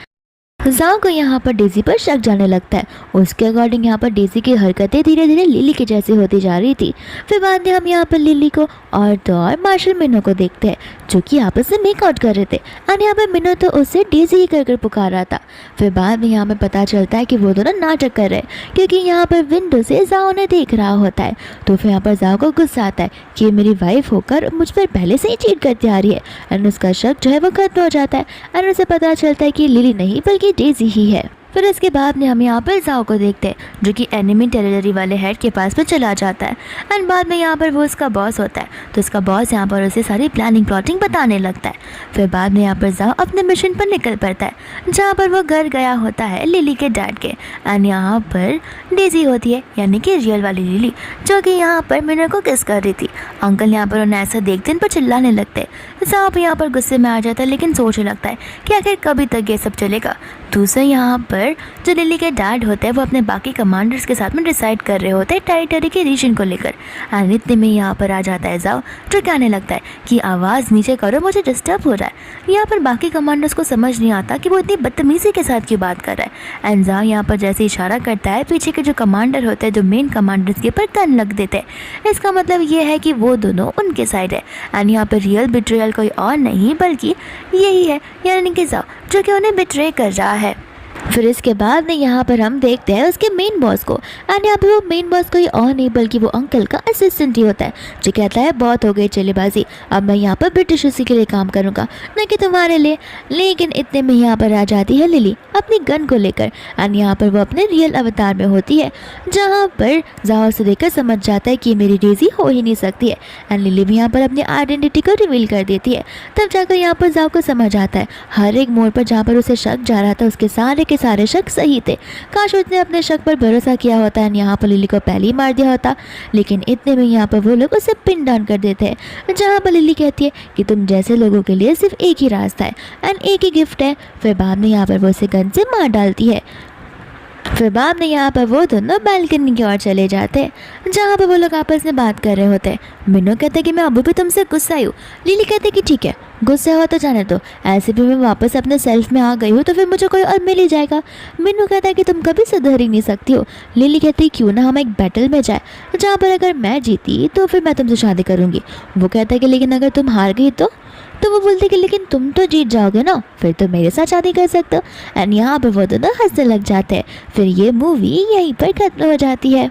जाओ को यहाँ पर डेज़ी पर शक जाने लगता है। उसके अकॉर्डिंग यहाँ पर डेज़ी की हरकतें धीरे धीरे लिली के जैसी होती जा रही थी। फिर बाद में हम यहाँ पर लिली को और तो और मार्शल मिनो को देखते हैं जो कि आपस में मेकआउट कर रहे थे और यहाँ पर मिनो तो उससे डेज़ी ही कर पुकार रहा था। फिर बाद में यहाँ पर पता चलता है कि वो दोनों नाटक कर रहे हैं क्योंकि यहाँ पर विंडो से जाओ ने देख रहा होता है। तो फिर यहाँ पर जाओ को गुस्सा आता है कि मेरी वाइफ होकर मुझ पर पहले से ही चीट करती आ रही है एंड उसका शक जो है वो खत्म हो जाता है और उसे पता चलता है कि लिली नहीं बल्कि डेज़ी ही है। फिर इसके बाद में हम यहाँ पर जाओ को देखते हैं जो कि एनिमी टेरिटरी वाले हेड के पास में चला जाता है एंड बाद में यहाँ पर वो उसका बॉस होता है तो उसका बॉस यहाँ पर उसे सारी प्लानिंग प्लॉटिंग बताने लगता है। फिर बाद में यहाँ पर जाओ अपने मिशन पर निकल पड़ता है जहाँ पर वो घर गया होता है लिली के डैड के एंड यहाँ पर डेज़ी होती है यानी कि रियल वाली लिली जो कि यहाँ पर मिनो को किस कर रही थी। अंकल यहाँ पर उन्हें ऐसा देखते इन पर चिल्लाने लगते हैं। जाओ यहाँ पर गुस्से में आ जाता है लेकिन सोचने लगता है कि आखिर कभी तक ये सब चलेगा। दूसरे यहाँ पर पर जो लिली के डैड होते हैं वो अपने बाकी कमांडर्स के साथ में डिसाइड कर रहे होते हैं टेरिटरी के रीजन को लेकर। एंड इतने में यहाँ पर आ जाता है जाओ, जो कहने लगता है कि आवाज़ नीचे करो, मुझे डिस्टर्ब हो रहा है। यहाँ पर बाकी कमांडर्स को समझ नहीं आता कि वो इतनी बदतमीज़ी के साथ क्यों बात कर रहा है। एंड जाओ यहाँ पर जैसे इशारा करता है, पीछे के जो कमांडर होते हैं, जो मेन कमांडर्स के ऊपर गन लग देते हैं। इसका मतलब ये है कि वो दोनों उनके साइड है। एंड यहाँ पर रियल बिट्रेयल कोई और नहीं बल्कि यही है, यानी कि जाओ, जो कि उन्हें बिट्रे कर रहा है। फिर इसके बाद में यहाँ पर हम देखते हैं उसके मेन बॉस को। एंड यहाँ पे वो मेन बॉस कोई और नहीं बल्कि वो अंकल का असिस्टेंट ही होता है, जो कहता है बहुत हो गई चलेबाजी, अब मैं यहाँ पर ब्रिटिश उसी के लिए काम करूँगा, न कि तुम्हारे लिए। लेकिन इतने में यहाँ पर आ जाती है लिली अपनी गन को लेकर। एंड यहाँ पर वो अपने रियल अवतार में होती है, जहाँ पर जाओ से देखकर समझ जाता है कि मेरी डेज़ी हो ही नहीं सकती है। एंड लिली भी यहाँ पर अपनी आइडेंटिटी को रिवील कर देती है। तब जाकर यहाँ पर जाओ को समझ आता है हर एक मोड़ पर जहाँ पर उसे शक जा रहा था उसके सारे शक सही थे। काश उसने अपने शक पर भरोसा किया होता है, यहाँ पर लिली को पहले ही मार दिया होता। लेकिन इतने में यहाँ पर वो लोग उसे पिन डाउन कर देते हैं, जहाँ पर लिली कहती है कि तुम जैसे लोगों के लिए सिर्फ एक ही रास्ता है एंड एक ही गिफ्ट है। फिर बाद में यहाँ पर वो उसे गन से मार डालती है। फिर बाद में यहाँ पर वो दोनों बालकनी की ओर चले जाते हैं, जहाँ पर वो लोग आपस में बात कर रहे होते हैं। मिन्नू कहते हैं कि मैं अभी भी तुमसे गुस्सा हूँ। लिली कहते हैं कि ठीक है, गुस्सा हो तो जाने दो, ऐसे भी मैं वापस अपने सेल्फ में आ गई हूँ तो फिर मुझे कोई और मिल ही जाएगा। मिन्नू कहता है कि तुम कभी सुधर ही नहीं सकती हो। लिली कहती है क्यों ना हम एक बैटल में जाए, जहाँ पर अगर मैं जीती तो फिर मैं तुमसे शादी करूँगी। वो कहता है कि लेकिन अगर तुम हार गई तो वो बोलते कि लेकिन तुम तो जीत जाओगे ना, फिर तो मेरे साथ शादी कर सकते हो। एंड यहाँ पर वो दोनों हंसने लग जाते हैं। फिर ये मूवी यहीं पर खत्म हो जाती है।